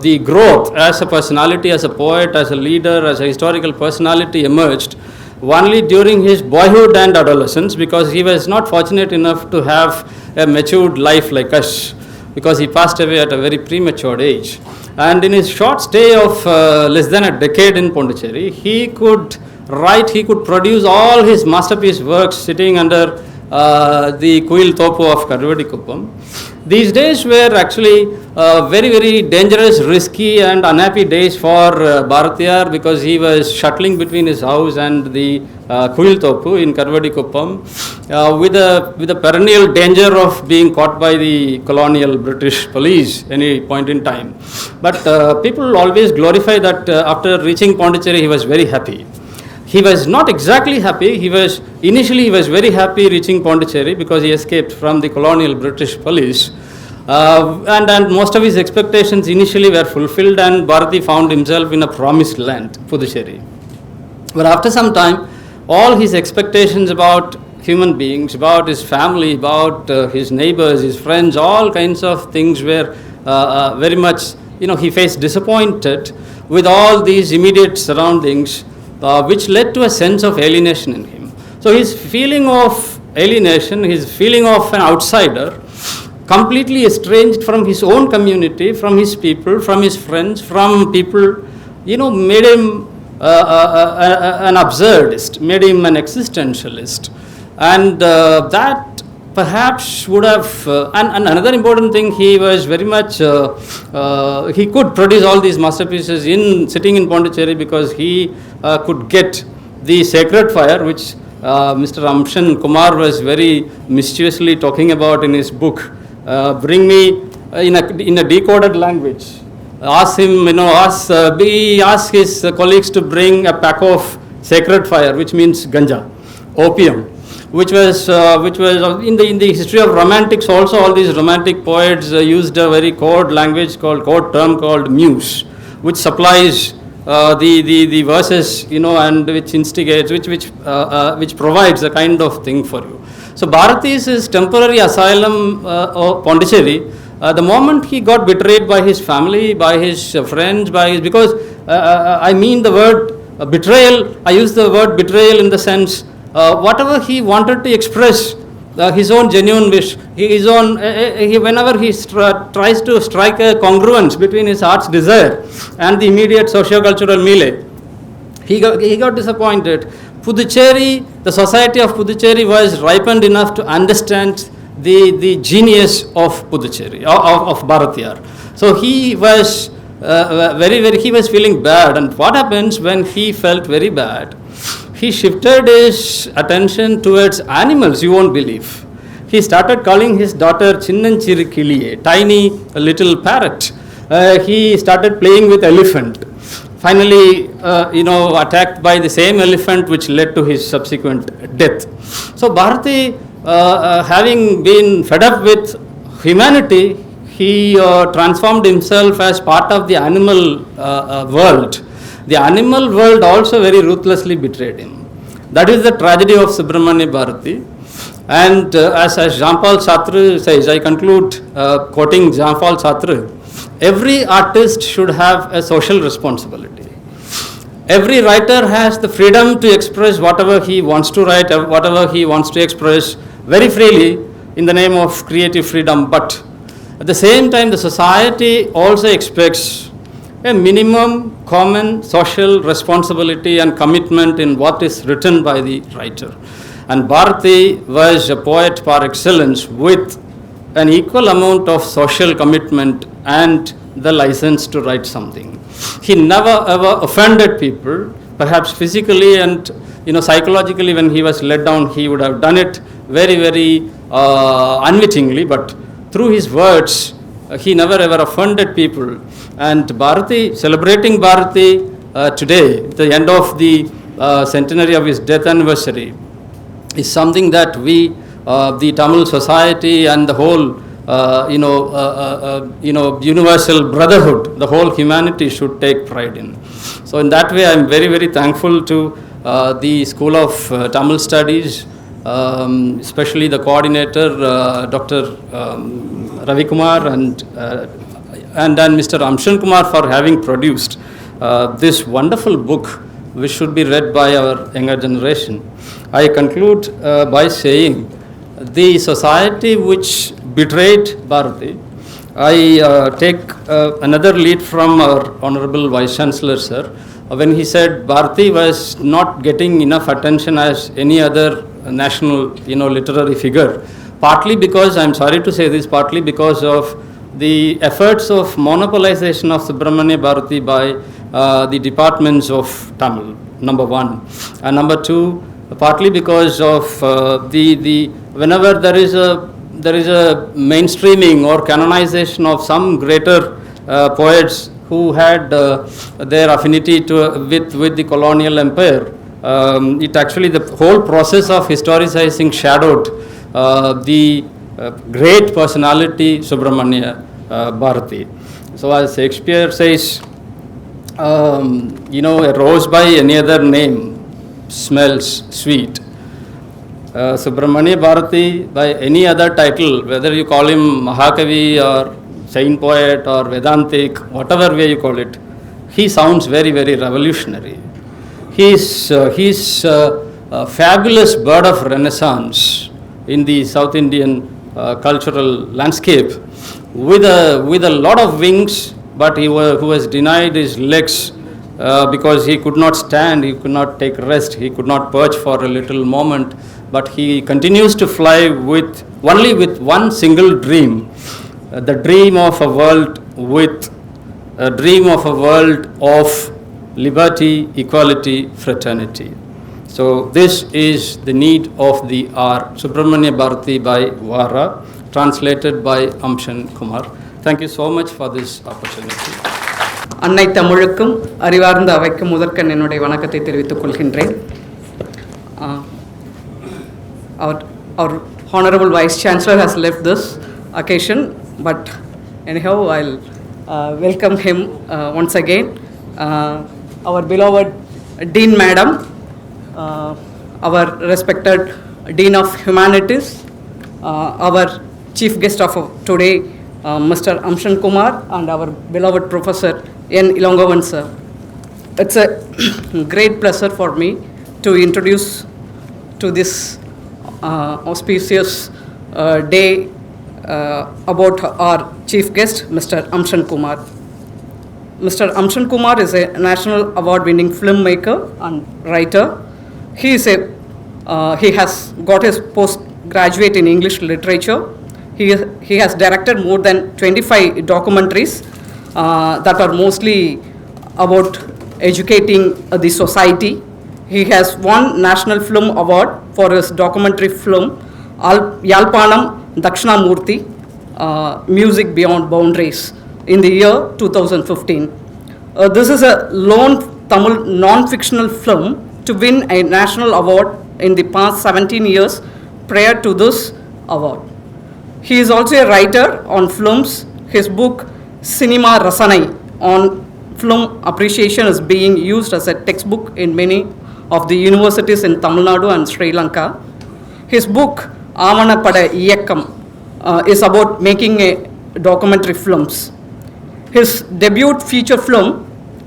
the growth as a personality, as a poet, as a leader, as a historical personality emerged only during his boyhood and adolescence, because he was not fortunate enough to have a matured life like us, because he passed away at a very premature age. And in his short stay of less than a decade in Pondicherry, he could write, he could produce all his masterpiece works sitting under the Kuil Topu of Karvadikuppam. These days were actually very, very dangerous, risky and unhappy days for Bharatiyar, because he was shuttling between his house and the Kuil Topu in Karvadikuppam with a perennial danger of being caught by the colonial British police any point in time. But people always glorify that after reaching Pondicherry he was very happy. He was not exactly happy. Initially he was very happy reaching Pondicherry, because he escaped from the colonial British police, and most of his expectations initially were fulfilled, and Bharati found himself in a promised land, Puducherry. But after some time, all his expectations about human beings, about his family, about his neighbors, his friends, all kinds of things were very much, he faced disappointed with all these immediate surroundings, which led to a sense of alienation in him. So his feeling of alienation, his feeling of an outsider, completely estranged from his own community, from his people, from his friends, from people, made him an absurdist, made him an existentialist. And that perhaps would have, and another important thing, he was very much, he could produce all these masterpieces sitting in Pondicherry, because he could get the sacred fire, which Mr. Amshan Kumar was very mischievously talking about in his book. Bring me in a decoded language. Ask him, ask his colleagues to bring a pack of sacred fire, which means ganja, opium, which was in the history of romantics also. All these romantic poets used a very code term called muse, which supplies the verses, and which instigates, which provides a kind of thing for you. So Bharati's is temporary asylum of Pondicherry. The moment he got betrayed by his family, by his friends, because I mean the word betrayal, I use the word betrayal in the sense, whatever he wanted to express, his own genuine wish, whenever he tries to strike a congruence between his heart's desire and the immediate socio-cultural melee, he got disappointed. Puducherry, the society of Puducherry was ripened enough to understand the genius of Puducherry, of Bharatiyar. So he was he was feeling bad, and what happens when he felt very bad? He shifted his attention towards animals, you won't believe. He started calling his daughter Chinnanchiri Kiliye, tiny little parrot. He started playing with elephant. Finally, attacked by the same elephant, which led to his subsequent death. So Bharati, having been fed up with humanity, he transformed himself as part of the animal world. The animal world also very ruthlessly betrayed him. That is the tragedy of Subramania Bharati. And as Jean-Paul Sartre says, I conclude quoting Jean-Paul Sartre, every artist should have a social responsibility. every writer has the freedom to express whatever he wants to write, whatever he wants to express very freely in the name of creative freedom. But at the same time, the society also expects a minimum common social responsibility and commitment in what is written by the writer. And Bharati was a poet par excellence with an equal amount of social commitment and the license to write something. He never ever offended people, perhaps physically and psychologically. When he was let down, he would have done it very, very unwittingly, but through his words, he never ever offended people. And Bharati, celebrating Bharati today, the end of the centenary of his death anniversary, is something that we, the Tamil society and the whole, universal brotherhood, the whole humanity should take pride in. So in that way, I am very, very thankful to the School of Tamil Studies, especially the coordinator, Dr. Ravi Kumar and Mr. Amshan Kumar for having produced this wonderful book, which should be read by our younger generation. I conclude by saying the society which betrayed Bharati, I take another lead from our Honorable Vice Chancellor, sir, when he said Bharati was not getting enough attention as any other national, literary figure, partly because, I'm sorry to say this, partly because of the efforts of monopolization of Subramania Bharati by the departments of Tamil, number one. And number two, partly because of whenever there is a mainstreaming or canonization of some greater poets who had their affinity with the colonial empire, it actually, the whole process of historicizing shadowed the great personality Subramania Bharati. So as Shakespeare says, a rose by any other name smells sweet. Subramania Bharati by any other title, whether you call him Mahakavi or Saint Poet or Vedantic, whatever way you call it, he sounds very, very revolutionary. He's a fabulous bird of renaissance in the South Indian cultural landscape, with a lot of wings, but who was denied his legs because he could not stand, he could not take rest, he could not perch for a little moment, but he continues to fly only with one single dream, the dream of a world of liberty, equality, fraternity. So this is the need of the hour. Subramania Bharati by Vara, translated by Amshan Kumar. Thank you so much for this opportunity. அன்னை தமிழுக்கும் அறிவார்ந்த அவைக்கும் முதற்கண் என்னுடைய வணக்கத்தை தெரிவித்துக் கொள்கின்றேன். Our Honorable Vice Chancellor has left this occasion, but anyhow I'll welcome him once again. Our beloved Dean Madam, our respected Dean of Humanities, our Chief Guest of today, Mr. Amshan Kumar, and our beloved Professor N. Ilongovan sir. It's a great pleasure for me to introduce to this auspicious day about our Chief Guest, Mr. Amshan Kumar. Mr. Amshan Kumar is a national award-winning filmmaker and writer. He has got his postgraduate in English literature. He has directed more than 25 documentaries that are mostly about educating the society. He has won National Film Award for his documentary film Yalpanam Dakshinamurthy, Music Beyond Boundaries, in the year 2015. This is a lone Tamil non-fictional film to win a national award in the past 17 years prior to this award. He is also a writer on films. His book Cinema Rasanai on film appreciation is being used as a textbook in many of the universities in Tamil Nadu and Sri Lanka. His book Avanapada Iyakkam is about making a documentary films. His debut feature film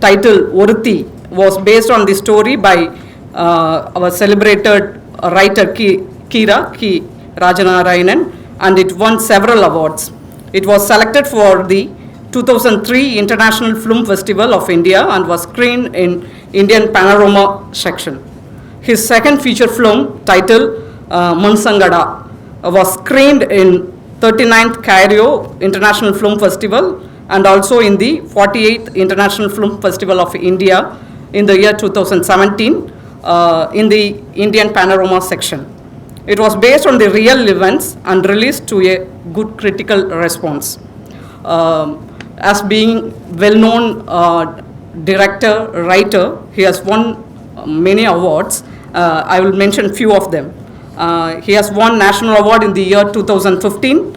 titled Oruthi was based on the story by our celebrated writer Kira K. Rajanarayanan, and it won several awards. It was selected for the 2003 International Film Festival of India and was screened in Indian Panorama section. His second feature film, titled Mansangada, was screened in 39th Cairo International Film Festival and also in the 48th International Film Festival of India in the year 2017 in the Indian Panorama section. It was based on the real events and released to a good critical response. As being well-known director, writer, he has won many awards. I will mention few of them. He has won National Award in the year 2015,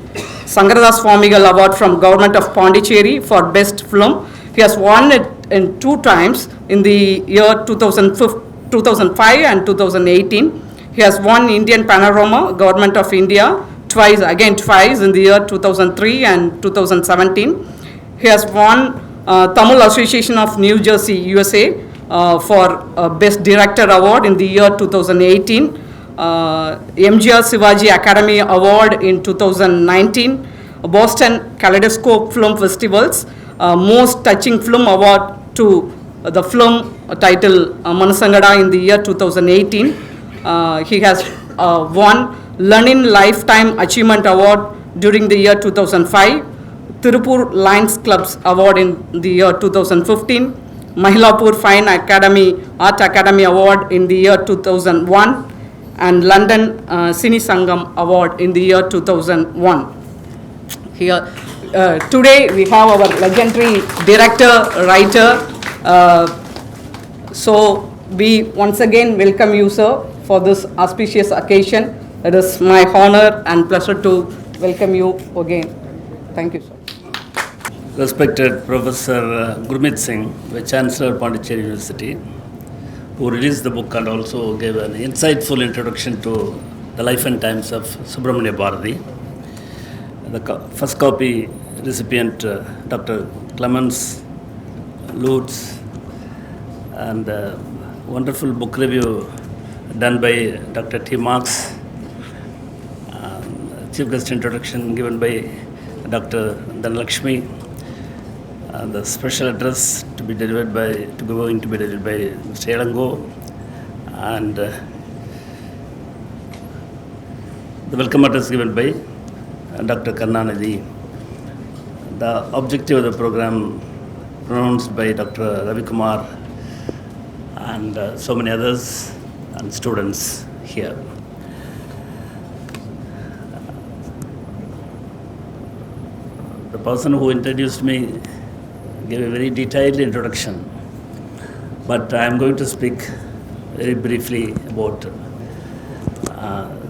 Sangradas Swamigal Award from Government of Pondicherry for Best Film. He has won it in 2 times in the year 2005 and 2018. He has won Indian Panorama, Government of India, twice in the year 2003 and 2017. He has won Tamil Association of New Jersey, USA for Best Director Award in the year 2018. MGR Shivaji Academy Award in 2019. Boston Kaleidoscope Film Festivals, Most Touching Film Award to the film title Manasangada in the year 2018. He has won Lenin Lifetime Achievement Award during the year 2005, Tirupur Lions Clubs Award in the year 2015, Mahilapur Fine Academy Art Academy Award in the year 2001, and London Cine Sangam Award in the year 2001. Here, today we have our legendary director, writer. So we once again welcome you, sir, for this auspicious occasion. It is my honor and pleasure to welcome you again. Thank you, sir. Respected Professor Gurmeet Singh, the Chancellor of Pondicherry University, who released the book and also gave an insightful introduction to the life and times of Subramania Bharati. The first copy recipient, Dr. Clemens Lutz, and wonderful book review done by Dr. T. Marks, chief guest introduction given by Dr. Dhanalakshmi, and the special address to be delivered by Mr. Elango, and the welcome address given by Dr. Karnanidhi. The objective of the program pronounced by Dr. Ravi Kumar and so many others and students here. The person who introduced me gave a very detailed introduction, but I am going to speak very briefly about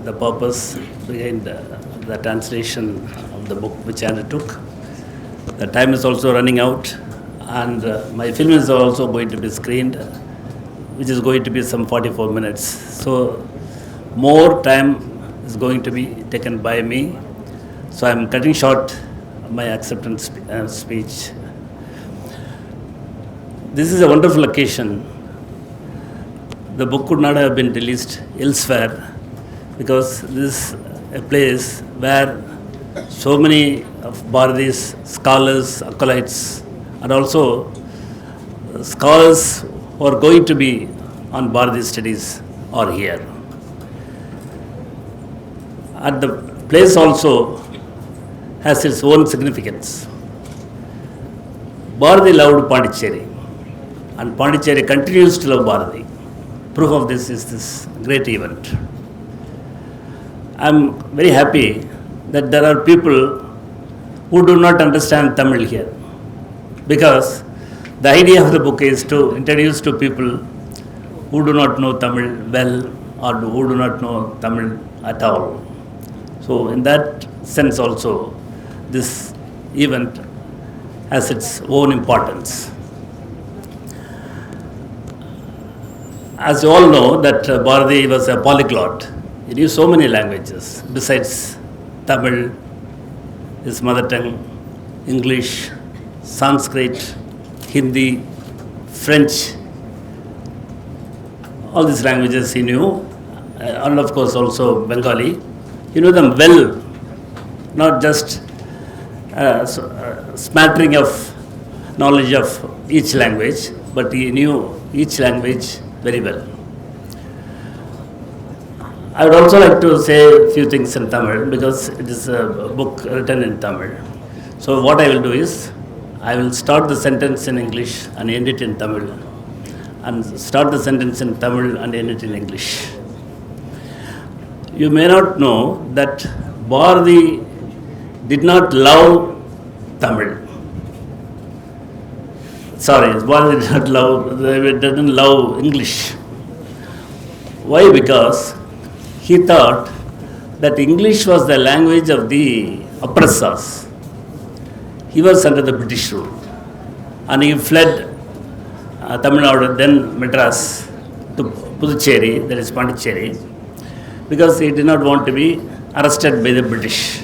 the purpose behind the translation of the book which I undertook. The time is also running out, and my film is also going to be screened, which is going to be some 44 minutes. So more time is going to be taken by me. So I am cutting short my acceptance speech. This is a wonderful occasion. The book could not have been released elsewhere because this is a place where so many of Bharati's scholars, acolytes, and also scholars who are going to be on Bharati studies are here. And the place also has its own significance. Bharati loved Pondicherry, and Pondicherry continues to love Bharati. Proof of this is this great event. I am very happy that there are people who do not understand Tamil here, because the idea of the book is to introduce to people who do not know Tamil well or who do not know Tamil at all. So in that sense also, this event has its own importance. As you all know that Bharati was a polyglot. He knew so many languages besides Tamil, his mother tongue, English, Sanskrit, Hindi, French, all these languages he knew, and of course also Bengali. He knew them well, not just smattering of knowledge of each language, but he knew each language very well. I would also like to say a few things in Tamil because it is a book written in Tamil. So what I will do is, I will start the sentence in English and end it in Tamil, and start the sentence in Tamil and end it in English. You may not know that Bharati did not love Tamil. Sorry, Bharati didn't love English. Why? Because he thought that English was the language of the oppressors. He was under the British rule, and he fled Tamil Nadu, then Madras, to Puducherry, that is Pondicherry, because he did not want to be arrested by the British.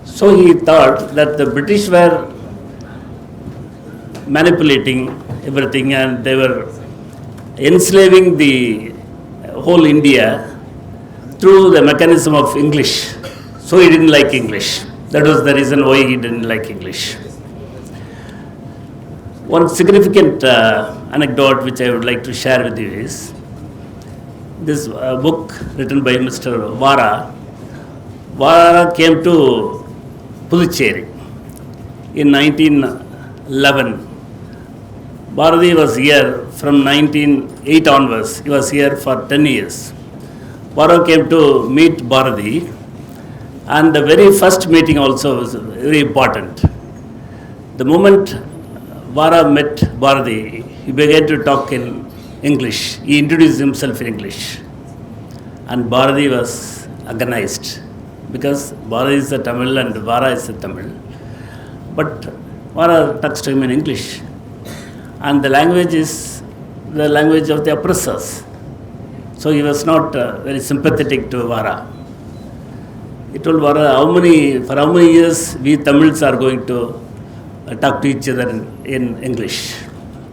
So he thought that the British were manipulating everything and they were enslaving the whole India through the mechanism of English. So he didn't like English. That was the reason why he didn't like English. One significant anecdote which I would like to share with you is this book written by Mr. Vara. Vara came to Puducherry in 1911. Bharati was here from 1908 onwards. He was here for 10 years. Vara came to meet Bharati, and the very first meeting also was very important. The moment Vara met Bharati, he began to talk in English. He introduced himself in English. And Bharati was agonized because Bharati is a Tamil and Vara is a Tamil. But Vara talks to him in English. And the language is the language of the oppressors. So he was not very sympathetic to Vara. He told Vara, for how many years we Tamils are going to talk to each other in English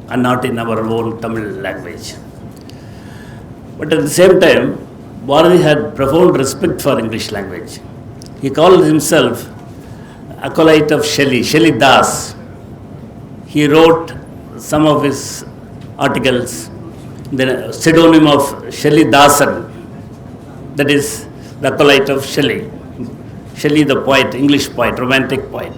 and not in our own Tamil language. But at the same time, Bharati had profound respect for English language. He called himself acolyte of Shelley, Shelley Das. He wrote some of his articles in the pseudonym of Shelley Dasan, that is the acolyte of Shelley. Shelley the poet, English poet, romantic poet.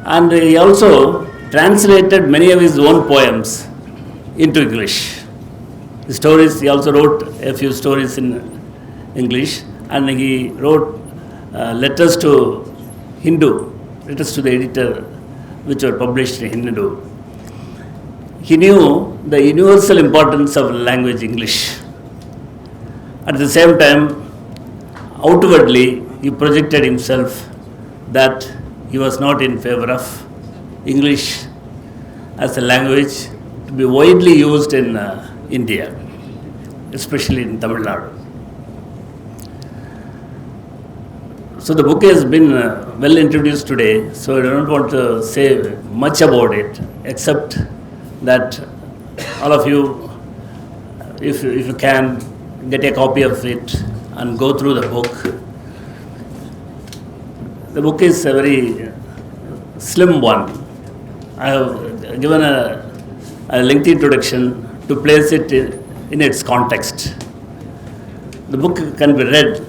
And he also translated many of his own poems into English. The stories, he also wrote a few stories in English, and he wrote letters to Hindu, letters to the editor, which were published in Hindu. He knew the universal importance of language English. At the same time, outwardly, he projected himself that he was not in favor of English as a language to be widely used in India, especially in Tamil Nadu. So the book has been well introduced today, so I don't want to say much about it, except that all of you, if you can, get a copy of it and go through the book. The book is a very slim one. I have given a lengthy introduction to place it in its context. The book can be read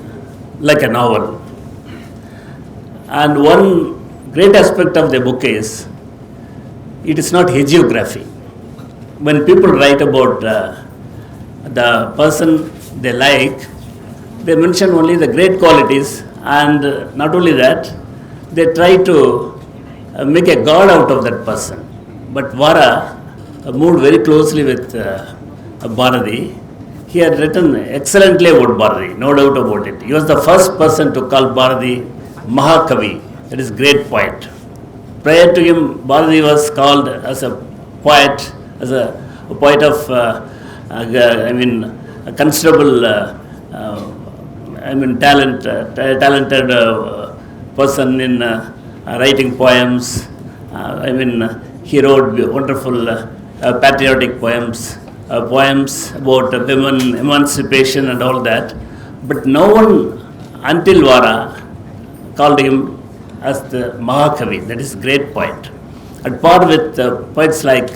like a novel. And one great aspect of the book is, it is not hagiography. When people write about the person they like, they mention only the great qualities, and not only that, they try to make a god out of that person. But Vara moved very closely with Bharati. He had written excellently about Bharati, no doubt about it. He was the first person to call Bharati Mahakavi, that is great poet. Prior to him, Bharati was called as a poet, of, a considerable, talented person in writing poems. He wrote wonderful patriotic poems poems about women emancipation and all that. But no one until Vara called him as the Mahakavi, that is great poet, at par with poets like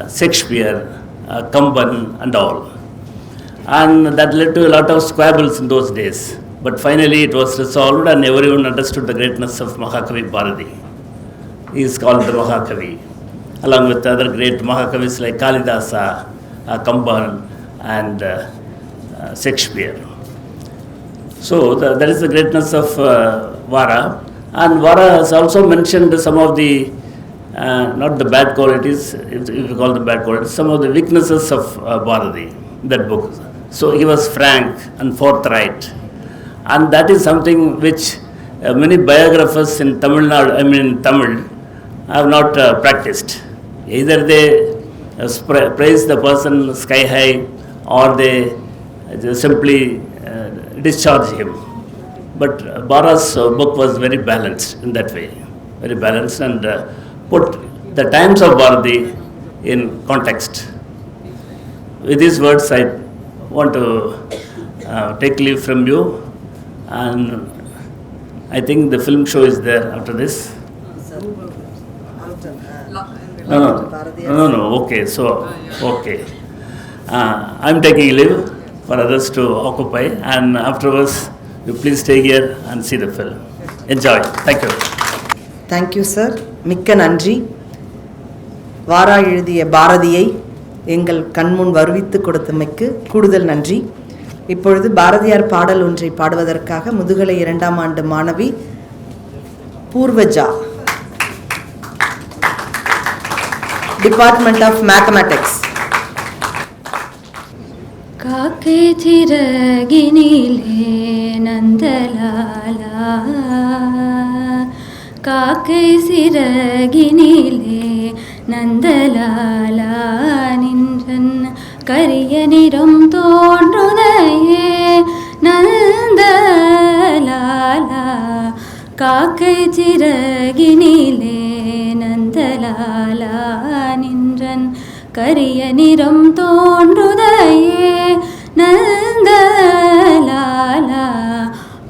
Shakespeare, Kamban and all. And that led to a lot of squabbles in those days. But finally it was resolved and everyone understood the greatness of Mahakavi Bharati. He is called the Mahakavi, along with other great Mahakavis like Kalidasa, Kamban and Shakespeare. So that is the greatness of Vara. And Vara has also mentioned some of the, not the bad qualities, if you call them bad qualities, some of the weaknesses of Bharati, that book. So he was frank and forthright. And that is something which many biographers in Tamil, have not practiced. Either they praise the person sky high or they simply discharge him. But Bhara's book was very balanced in that way, very balanced, and put the times of Bharati in context. With these words, I want to take leave from you, and I think the film show is there after this. No. Okay, so, okay. I'm taking leave for others to occupy, and afterwards, you please stay here and see the film. Enjoy. Thank you. Thank you, sir. மிக்க நன்றி. வாரா எழுதிய பாரதியை எங்கள் கண்முன் வருவித்து கொடுத்தமைக்கு கூடுதல் நன்றி. இப்பொழுது பாரதியார் பாடல் ஒன்றை பாடுவதற்காக முதுகலை 2ஆம் ஆண்டு மாணவி பூர்வஜா, Department of Mathematics. காக்கை சிறகினிலே நந்தலாலா, காக்கை சிறகினிலே நந்தலாலா, நின்றன் கரிய நிறம் தோன்றுதையே நந்தலாலா, காக்கை சிறகினிலே நந்தலாலா, நின்றன் கரிய நிறம் தோன்றுதையே நந்தலாலா,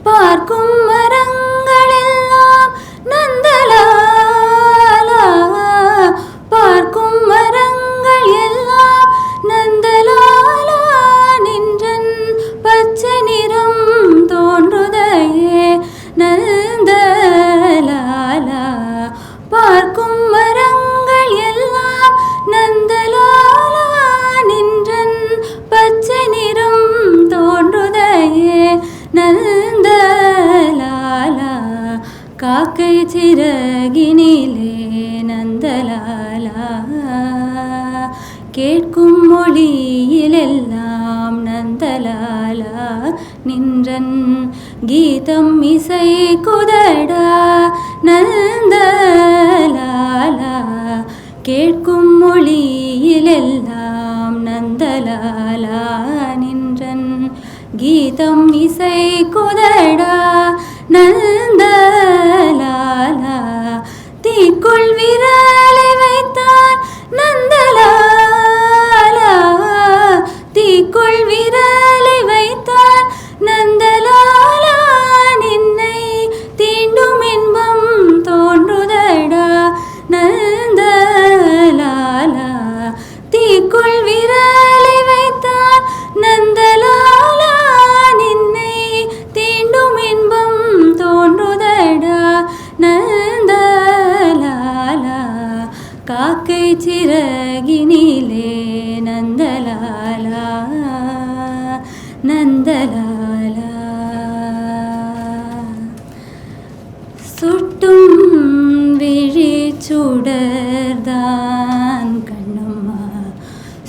பார்க்கும் மரங்களெல்லாம் நந்தலாலா, பார்க்கும் மரங்கள் எல்லாம் நந்தலாலா, நின்றன் பச்சை நிறம் தோன்றுதையே நந்தலாலா, பார்க்கும் மரங்கள் எல்லாம் நந்தலாலா, நின்றன் பச்சை நிறம் தோன்றுதையே நந்தலாலா, காக்கை சிறகினிலே நந்தலாலா, கேட்கும் மொழியிலெல்லாம் நந்தலாலா, நின்றன் கீதம் இசை குதடா நந்தலாலா, கேட்கும் மொழியிலெல்லாம் நந்தலாலா, நின்றன் கீதம் இசை குதடா நந்தலாலா, தீக்குள் விரலை வைத்தான் நந்தலாலா, தீக்குள் விரலை வைத்தான் நந்தலாலா, நின்னை தீண்டும் இன்பம் தோன்றுதடா நந்தலாலா, தீக்குள் விரலை வைத்தான் நந்தலாலா, நின்னை தீண்டும் இன்பம் தோன்றுதடா நந்தலாலா, காக்கை சிறகினிலே நந்தலாலா, நந்தலாலா, சுட்டும் விழிச்சுடர்தான் கண்ணம்மா,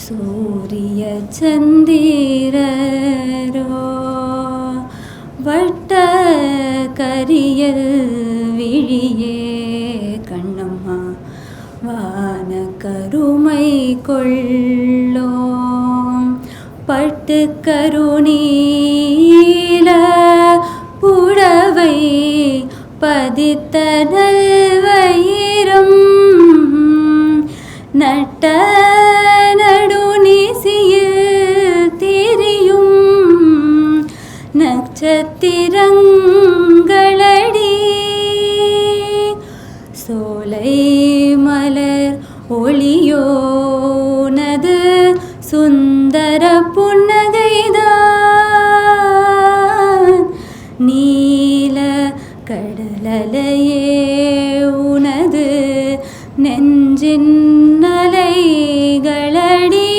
சூரிய சந்திரரோ, வட்ட கரியல் விழியே கண்ணம்மா, வான கருமை கொள்ளோம், பட்டு கருணீல புடவை பதித்த நல்வயிரம், நட்ட நடுநீ உனது சுந்தர புன்னகைதான் நீல கடலலையே உனது நெஞ்சின் அலைகளடி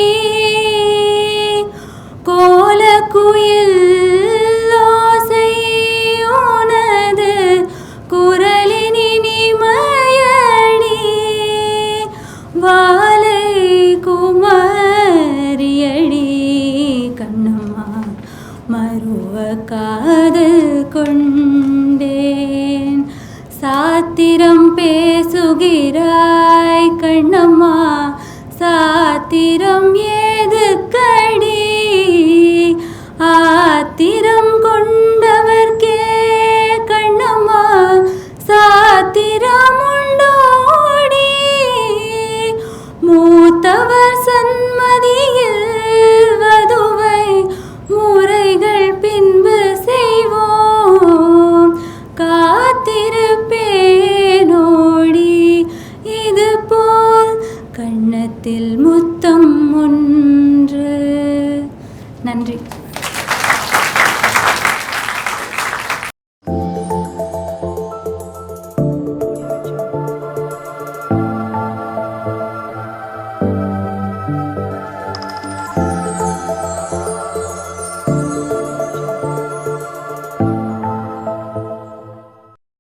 கோலக்குயில் ஓசை உனது குரலின் இனிமையடி வாலை குமாரியடி கண்ணம்மா மருவ காதல் கொண்டேன் சாத்திரம் பேசுகிறாய் கண்ணம்மா சாத்திரம் ஏதுக்கடி ஆத்திரம் கொண்டவர்க்கே கண்ணம்மா சாத்திரம் உண்டோடி மூத்தவர் சன்மதியில் வதுவை முறைகள் பின்பு செய்வோம் காத்திருப்பேனோடி இது போல் கண்ணத்தில்